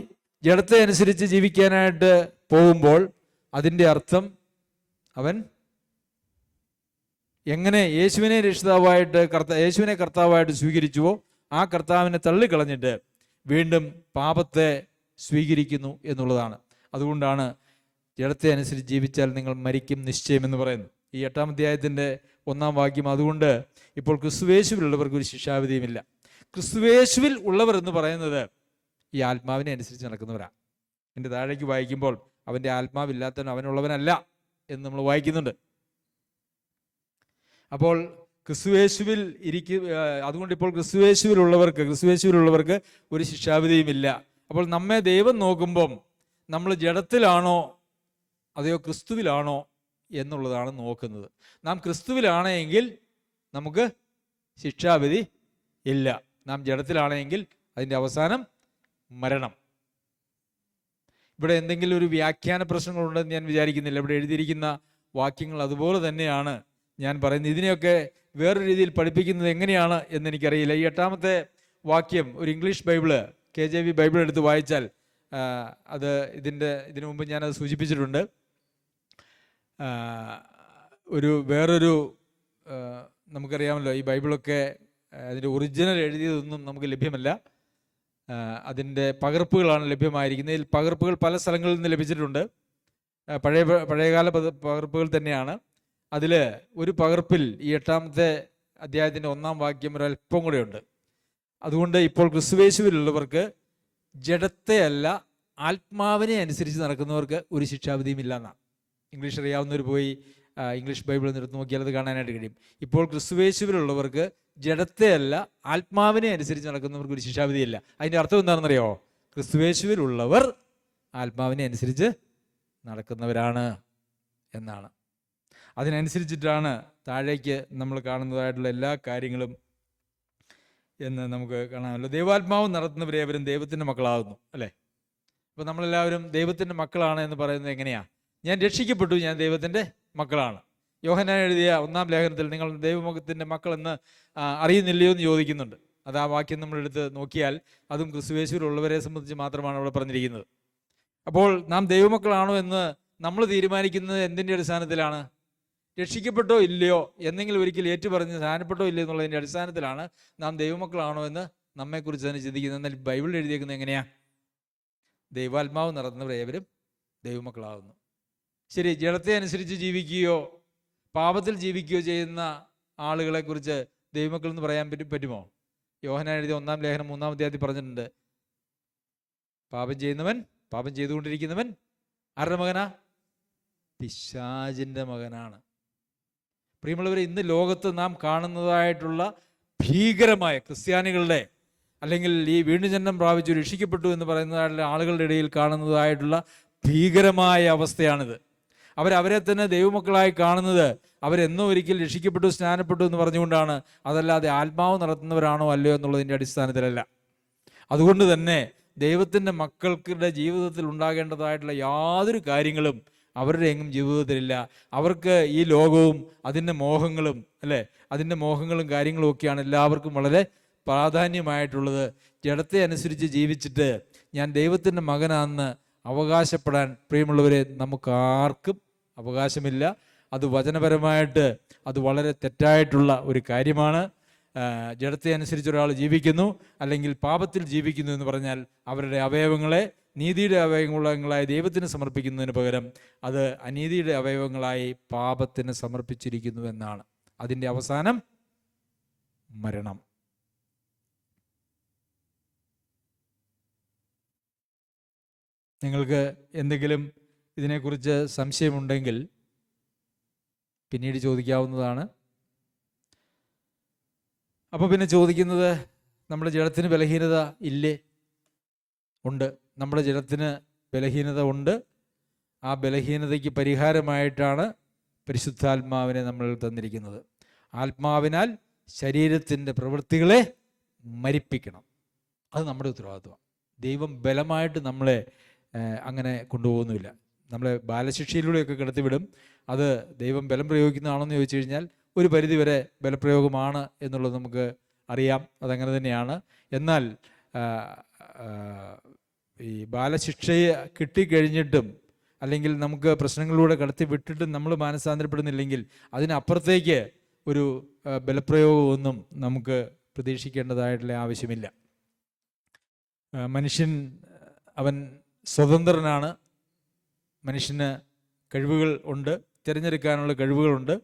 ജഡത്തെ അനുസരിച്ച് ജീവിക്കാനായിട്ട് പോകുമ്പോൾ അതിൻ്റെ അർത്ഥം അവൻ എങ്ങനെ യേശുവിനെ രക്ഷിതാവായിട്ട് യേശുവിനെ കർത്താവായിട്ട് സ്വീകരിച്ചുവോ ആ കർത്താവിനെ തള്ളിക്കളഞ്ഞിട്ട് വീണ്ടും പാപത്തെ സ്വീകരിക്കുന്നു എന്നുള്ളതാണ്. അതുകൊണ്ടാണ് ജഡത്തെ അനുസരിച്ച് ജീവിച്ചാൽ നിങ്ങൾ മരിക്കും നിശ്ചയം എന്ന് പറയുന്നത്. ഈ 8-ാം അധ്യായത്തിൻ്റെ 1-ാം വാക്യം. അതുകൊണ്ട് ഇപ്പോൾ ക്രിസ്തുവേശുവിലുള്ളവർക്ക് ഒരു ശിക്ഷാവിധിയുമില്ല. ക്രിസ്തുവേശുവിൽ ഉള്ളവർ എന്ന് പറയുന്നത് ഈ ആത്മാവിനെ അനുസരിച്ച് നടക്കുന്നവരാ. എൻ്റെ താഴേക്ക് വായിക്കുമ്പോൾ അവൻ്റെ ആത്മാവില്ലാത്തവൻ അവനുള്ളവനല്ല എന്ന് നമ്മൾ വായിക്കുന്നുണ്ട്. അപ്പോൾ ക്രിസ്തുയേശുവിൽ അതുകൊണ്ട് ഇപ്പോൾ ക്രിസ്തുയേശുവിലുള്ളവർക്ക് ഒരു ശിക്ഷാവിധിയുമില്ല. അപ്പോൾ നമ്മെ ദൈവം നോക്കുമ്പം നമ്മൾ ജഡത്തിലാണോ അതെയോ ക്രിസ്തുവിലാണോ എന്നുള്ളതാണ് നോക്കുന്നത്. നാം ക്രിസ്തുവിലാണെങ്കിൽ നമുക്ക് ശിക്ഷാവിധി ഇല്ല. നാം ജഡത്തിലാണെങ്കിൽ അതിൻ്റെ അവസാനം മരണം. ഇവിടെ എന്തെങ്കിലും ഒരു വ്യാഖ്യാന പ്രശ്നങ്ങളുണ്ടെന്ന് ഞാൻ വിചാരിക്കുന്നില്ല. ഇവിടെ എഴുതിയിരിക്കുന്ന വാക്യങ്ങൾ അതുപോലെ തന്നെയാണ് ഞാൻ പറയുന്നത്. ഇതിനെയൊക്കെ വേറൊരു രീതിയിൽ പഠിപ്പിക്കുന്നത് എങ്ങനെയാണ് എന്നെനിക്കറിയില്ല. ഈ 8ാമത്തെ വാക്യം ഒരു ഇംഗ്ലീഷ് ബൈബിള്, KJV ബൈബിൾ എടുത്ത് വായിച്ചാൽ അത് ഇതിനു മുമ്പ് ഞാനത് സൂചിപ്പിച്ചിട്ടുണ്ട്. വേറൊരു നമുക്കറിയാമല്ലോ, ഈ ബൈബിളൊക്കെ അതിൻ്റെ ഒറിജിനൽ എഴുതിയതൊന്നും നമുക്ക് ലഭ്യമല്ല. അതിൻ്റെ പകർപ്പുകളാണ് ലഭ്യമായിരിക്കുന്നത്. ഇതിൽ പകർപ്പുകൾ പല സ്ഥലങ്ങളിൽ നിന്ന് ലഭിച്ചിട്ടുണ്ട്. പഴയകാല പകർപ്പുകൾ തന്നെയാണ്. അതിൽ ഒരു പകർപ്പിൽ ഈ 8ാമത്തെ അധ്യായത്തിൻ്റെ 1-ാം വാക്യം ഒരല്പം കൂടെ ഉണ്ട്. അതുകൊണ്ട് ഇപ്പോൾ ക്രിസ്തുയേശുവിലുള്ളവർക്ക് ജഡത്തെ അല്ല ആത്മാവിനെ അനുസരിച്ച് നടക്കുന്നവർക്ക് ഒരു ശിക്ഷാവിധിയും ഇല്ല എന്നാണ്. ഇംഗ്ലീഷ് അറിയാവുന്നവർ പോയി ഇംഗ്ലീഷ് ബൈബിൾ എടുത്ത് നോക്കിയാൽ അത് കാണാനായിട്ട് കഴിയും. ഇപ്പോൾ ക്രിസ്തുയേശുവിലുള്ളവർക്ക് ജഡത്തെ അല്ല ആത്മാവിനെ അനുസരിച്ച് നടക്കുന്നവർക്ക് ഒരു ശിക്ഷാവിധിയില്ല. അതിൻ്റെ അർത്ഥം എന്താണെന്നറിയോ? ക്രിസ്തുയേശുവിലുള്ളവർ ആത്മാവിനെ അനുസരിച്ച് നടക്കുന്നവരാണ് എന്നാണ്. അതിനനുസരിച്ചിട്ടാണ് താഴേക്ക് നമ്മൾ കാണുന്നതായിട്ടുള്ള എല്ലാ കാര്യങ്ങളും എന്ന് നമുക്ക് കാണാമല്ലോ. ദൈവാത്മാവ് നടത്തുന്നവരെ അവരും ദൈവത്തിൻ്റെ മക്കളാകുന്നു, അല്ലേ? അപ്പോൾ നമ്മളെല്ലാവരും ദൈവത്തിൻ്റെ മക്കളാണ് എന്ന് പറയുന്നത് എങ്ങനെയാണ്? ഞാൻ രക്ഷിക്കപ്പെട്ടു, ഞാൻ ദൈവത്തിൻ്റെ മക്കളാണ്. യോഹന്നാൻ എഴുതിയ 1-ാം ലേഖനത്തിൽ നിങ്ങൾ ദൈവമുഖത്തിൻ്റെ മക്കളെന്ന് അറിയുന്നില്ലയോ എന്ന് ചോദിക്കുന്നുണ്ട്. അത് ആ വാക്യം നമ്മളെടുത്ത് നോക്കിയാൽ അതും ക്രിസ്തുയേശുവിലുള്ളവരെ സംബന്ധിച്ച് മാത്രമാണ് അവിടെ പറഞ്ഞിരിക്കുന്നത്. അപ്പോൾ നാം ദൈവമക്കളാണോ എന്ന് നമ്മൾ തീരുമാനിക്കുന്നത് എന്തിൻ്റെ അടിസ്ഥാനത്തിലാണ്? രക്ഷിക്കപ്പെട്ടോ ഇല്ലയോ, എന്തെങ്കിലും ഒരിക്കൽ ഏറ്റുപറഞ്ഞ് സ്ഥാനപ്പെട്ടോ ഇല്ലയോ എന്നുള്ളതിൻ്റെ അടിസ്ഥാനത്തിലാണ് നാം ദൈവമക്കളാണോ എന്ന് നമ്മെക്കുറിച്ച് തന്നെ ചിന്തിക്കുന്നത്. എന്നാൽ ബൈബിളിൽ എഴുതിയേക്കുന്നത് എങ്ങനെയാ? ദൈവാത്മാവ് നടത്തുന്നവർ ഏവരും ദൈവമക്കളാകുന്നു. ശരി, ജഡത്തെ അനുസരിച്ച് ജീവിക്കുകയോ പാപത്തിൽ ജീവിക്കുകയോ ചെയ്യുന്ന ആളുകളെക്കുറിച്ച് ദൈവമക്കൾ എന്ന് പറയാൻ പറ്റുമോ? യോഹന്നാൻ എഴുതിയ 1-ാം ലേഖനം 3-ാം അധ്യായത്തിൽ പറഞ്ഞിട്ടുണ്ട്, പാപം ചെയ്തുകൊണ്ടിരിക്കുന്നവൻ ആരുടെ മകനാ? പിശാചിൻ്റെ മകനാണ്. പ്രിയമുള്ളവരെ, ഇന്ന് ലോകത്ത് നാം കാണുന്നതായിട്ടുള്ള ഭീകരമായ ക്രിസ്ത്യാനികളുടെ, അല്ലെങ്കിൽ ഈ വീണ്ടും ജന്മം പ്രാപിച്ചു രക്ഷിക്കപ്പെട്ടു എന്ന് പറയുന്നതായിട്ടുള്ള ആളുകളുടെ ഇടയിൽ കാണുന്നതായിട്ടുള്ള ഭീകരമായ അവസ്ഥയാണിത്. അവരെ തന്നെ ദൈവമക്കളായി കാണുന്നത് അവരെന്നോ ഒരിക്കൽ രക്ഷിക്കപ്പെട്ടു സ്നാനപ്പെട്ടു എന്ന് പറഞ്ഞുകൊണ്ടാണ്. അതല്ലാതെ ആത്മാവ് നടത്തുന്നവരാണോ അല്ലയോ എന്നുള്ളതിൻ്റെ അടിസ്ഥാനത്തിലല്ല. അതുകൊണ്ട് തന്നെ ദൈവത്തിൻ്റെ മക്കൾക്കുടെ ജീവിതത്തിൽ ഉണ്ടാകേണ്ടതായിട്ടുള്ള യാതൊരു കാര്യങ്ങളും അവരുടെ എങ്ങും ജീവിതത്തിലില്ല. അവർക്ക് ഈ ലോകവും അതിൻ്റെ മോഹങ്ങളും, അല്ലേ, അതിൻ്റെ മോഹങ്ങളും കാര്യങ്ങളും ഒക്കെയാണ് എല്ലാവർക്കും വളരെ പ്രാധാന്യമായിട്ടുള്ളത്. ജഡത്തെ അനുസരിച്ച് ജീവിച്ചിട്ട് ഞാൻ ദൈവത്തിൻ്റെ മകനാണെന്ന് അവകാശപ്പെടാൻ പ്രിയമുള്ളവരെ നമുക്കാർക്കും അവകാശമില്ല. അത് വചനപരമായിട്ട് അത് വളരെ തെറ്റായിട്ടുള്ള ഒരു കാര്യമാണ്. ജഡത്തെ അനുസരിച്ച് ഒരാൾ ജീവിക്കുന്നു അല്ലെങ്കിൽ പാപത്തിൽ ജീവിക്കുന്നു എന്ന് പറഞ്ഞാൽ അവരുടെ അവയവങ്ങളെ നീതിയുടെ അവയവങ്ങളായി ദൈവത്തിന് സമർപ്പിക്കുന്നതിന് പകരം അത് അനീതിയുടെ അവയവങ്ങളായി പാപത്തിന് സമർപ്പിച്ചിരിക്കുന്നു എന്നാണ്. അതിൻ്റെ അവസാനം മരണം. നിങ്ങൾക്ക് എന്തെങ്കിലും ഇതിനെക്കുറിച്ച് സംശയമുണ്ടെങ്കിൽ പിന്നീട് ചോദിക്കാവുന്നതാണ്. അപ്പോൾ പിന്നെ ചോദിക്കുന്നത്, നമ്മുടെ ജഡത്തിന് ബലഹീനത ഇല്ലേ? ഉണ്ട്. നമ്മുടെ ജഡത്തിന് ബലഹീനത ഉണ്ട്. ആ ബലഹീനതയ്ക്ക് പരിഹാരമായിട്ടാണ് പരിശുദ്ധാത്മാവിനെ നമ്മൾ തന്നിരിക്കുന്നത്. ആത്മാവിനാൽ ശരീരത്തിൻ്റെ പ്രവൃത്തികളെ മരിപ്പിക്കണം. അത് നമ്മുടെ ഉത്തരവാദിത്വമാണ്. ദൈവം ബലമായിട്ട് നമ്മളെ അങ്ങനെ കൊണ്ടുപോകുന്നില്ല. നമ്മളെ ബാലശിക്ഷയിലൂടെയൊക്കെ കിടത്തിവിടും. അത് ദൈവം ബലം പ്രയോഗിക്കുന്നതാണെന്ന് ചോദിച്ചു കഴിഞ്ഞാൽ ഒരു പരിധിവരെ ബലപ്രയോഗമാണ് എന്നുള്ളത് നമുക്ക് അറിയാം. അതങ്ങനെ തന്നെയാണ്. എന്നാൽ ഈ ബാലശിക്ഷയെ കിട്ടിക്കഴിഞ്ഞിട്ടും അല്ലെങ്കിൽ നമുക്ക് പ്രശ്നങ്ങളിലൂടെ കടത്തി വിട്ടിട്ടും നമ്മൾ മാനസാന്തരപ്പെടുന്നില്ലെങ്കിൽ അതിനപ്പുറത്തേക്ക് ഒരു ബലപ്രയോഗമൊന്നും നമുക്ക് പ്രതീക്ഷിക്കേണ്ടതായിട്ടുള്ള ആവശ്യമില്ല. മനുഷ്യൻ അവൻ സ്വതന്ത്രനാണ്. മനുഷ്യന് കഴിവുകൾ ഉണ്ട്, തിരഞ്ഞെടുക്കാനുള്ള കഴിവുകളുണ്ട്.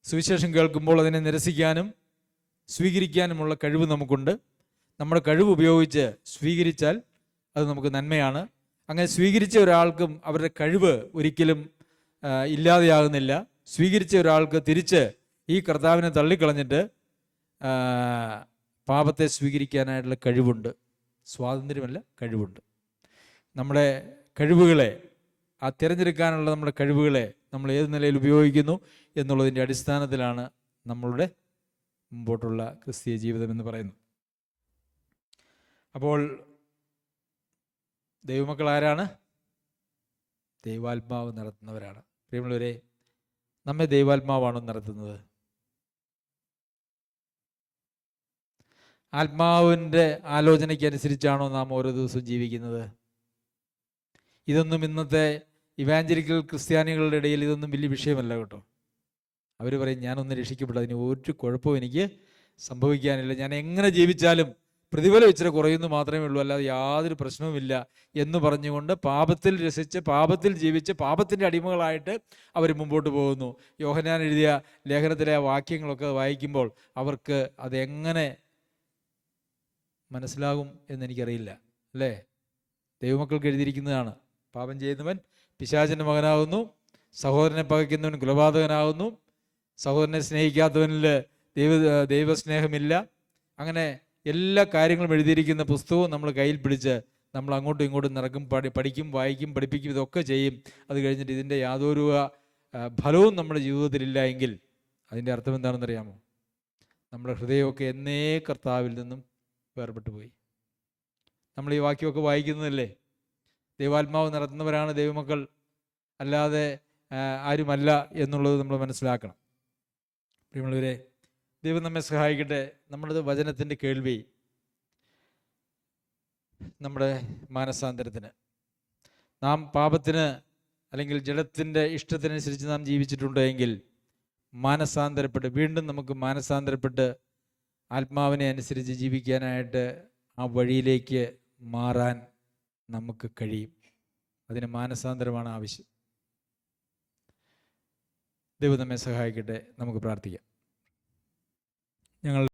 സുവിശേഷം കേൾക്കുമ്പോൾ അതിനെ നിരസിക്കാനും സ്വീകരിക്കാനുമുള്ള കഴിവ് നമുക്കുണ്ട്. നമ്മുടെ കഴിവ് ഉപയോഗിച്ച് സ്വീകരിച്ചാൽ അത് നമുക്ക് നന്മയാണ്. അങ്ങനെ സ്വീകരിച്ച ഒരാൾക്കും അവരുടെ കഴിവ് ഒരിക്കലും ഇല്ലാതെയാകുന്നില്ല. സ്വീകരിച്ച ഒരാൾക്ക് തിരിച്ച് ഈ കർത്താവിനെ തള്ളിക്കളഞ്ഞിട്ട് പാപത്തെ സ്വീകരിക്കാനായിട്ടുള്ള കഴിവുണ്ട്. സ്വാതന്ത്ര്യമല്ല, കഴിവുണ്ട്. നമ്മുടെ കഴിവുകളെ, ആ തിരഞ്ഞെടുക്കാനുള്ള നമ്മുടെ കഴിവുകളെ നമ്മൾ ഏത് നിലയിൽ ഉപയോഗിക്കുന്നു എന്നുള്ളതിൻ്റെ അടിസ്ഥാനത്തിലാണ് നമ്മളുടെ മുമ്പോട്ടുള്ള ക്രിസ്തീയ ജീവിതം എന്ന് പറയുന്നത്. അപ്പോൾ ദൈവമക്കൾ ആരാണ്? ദൈവാത്മാവ് നടത്തുന്നവരാണ്. പ്രിയമുള്ളവരെ, നമ്മെ ദൈവാത്മാവാണോ നടത്തുന്നത്? ആത്മാവിൻ്റെ ആലോചനയ്ക്ക് അനുസരിച്ചാണോ നാം ഓരോ ദിവസവും ജീവിക്കുന്നത്? ഇതൊന്നും ഇന്നത്തെ ഇവാഞ്ചലിക്കൽ ക്രിസ്ത്യാനികളുടെ ഇടയിൽ ഇതൊന്നും വലിയ വിഷയമല്ല കേട്ടോ. അവർ പറയും, ഞാനൊന്ന് രക്ഷിക്കപ്പെട്ടു, അതിന് ഒരു കുഴപ്പവും എനിക്ക് സംഭവിക്കാനില്ല, ഞാൻ എങ്ങനെ ജീവിച്ചാലും പ്രതിഫലം ഇച്ചിരി കുറയുന്നു മാത്രമേ ഉള്ളൂ, അല്ലാതെ യാതൊരു പ്രശ്നവുമില്ല എന്ന് പറഞ്ഞുകൊണ്ട് പാപത്തിൽ രസിച്ച്, പാപത്തിൽ ജീവിച്ച്, പാപത്തിൻ്റെ അടിമകളായിട്ട് അവർ മുമ്പോട്ട് പോകുന്നു. യോഹന്നാൻ എഴുതിയ ലേഖനത്തിലെ വാക്യങ്ങളൊക്കെ വായിക്കുമ്പോൾ അവർക്ക് അതെങ്ങനെ മനസ്സിലാകും എന്നെനിക്കറിയില്ല, അല്ലേ? ദൈവമക്കൾക്ക് എഴുതിയിരിക്കുന്നതാണ്, പാപം ചെയ്യുന്നവൻ പിശാചിൻ്റെ മകനാകുന്നു, സഹോദരനെ പകയ്ക്കുന്നവൻ കൊലപാതകനാകുന്നു, സഹോദരനെ സ്നേഹിക്കാത്തവനിൽ ദൈവസ്നേഹമില്ല. അങ്ങനെ എല്ലാ കാര്യങ്ങളും എഴുതിയിരിക്കുന്ന പുസ്തകവും നമ്മൾ കയ്യിൽ പിടിച്ച് നമ്മൾ അങ്ങോട്ടും ഇങ്ങോട്ടും നടക്കും, പഠിക്കും, വായിക്കും, പഠിപ്പിക്കും, ഇതൊക്കെ ചെയ്യും. അത് കഴിഞ്ഞിട്ട് ഇതിൻ്റെ യാതൊരു ഫലവും നമ്മുടെ ജീവിതത്തിലില്ല എങ്കിൽ അതിൻ്റെ അർത്ഥം എന്താണെന്നറിയാമോ? നമ്മുടെ ഹൃദയമൊക്കെ എന്നേ കർത്താവിൽ നിന്നും വേർപെട്ടു പോയി. നമ്മൾ ഈ വാക്യമൊക്കെ വായിക്കുന്നതല്ലേ? ദൈവാത്മാവ് നടത്തുന്നവരാണ് ദൈവമക്കൾ, അല്ലാതെ ആരുമല്ല എന്നുള്ളത് നമ്മൾ മനസ്സിലാക്കണം. പ്രിയമുള്ളവരെ, ദൈവം നമ്മെ സഹായിക്കട്ടെ. നമ്മുടെ വചനത്തിൻ്റെ കേൾവി നമ്മുടെ മാനസാന്തരത്തിന്, നാം പാപത്തിന് അല്ലെങ്കിൽ ജഡത്തിൻ്റെ ഇഷ്ടത്തിനനുസരിച്ച് നാം ജീവിച്ചിട്ടുണ്ടെങ്കിൽ മാനസാന്തരപ്പെട്ട്, വീണ്ടും നമുക്ക് മാനസാന്തരപ്പെട്ട് ആത്മാവിനെ അനുസരിച്ച് ജീവിക്കാനായിട്ട് ആ വഴിയിലേക്ക് മാറാൻ നമുക്ക് കഴിയും. അതിന് മാനസാന്തരമാണ് ആവശ്യം. ദൈവം നമ്മെ സഹായിക്കട്ടെ. നമുക്ക് പ്രാർത്ഥിക്കാം. ഞങ്ങൾ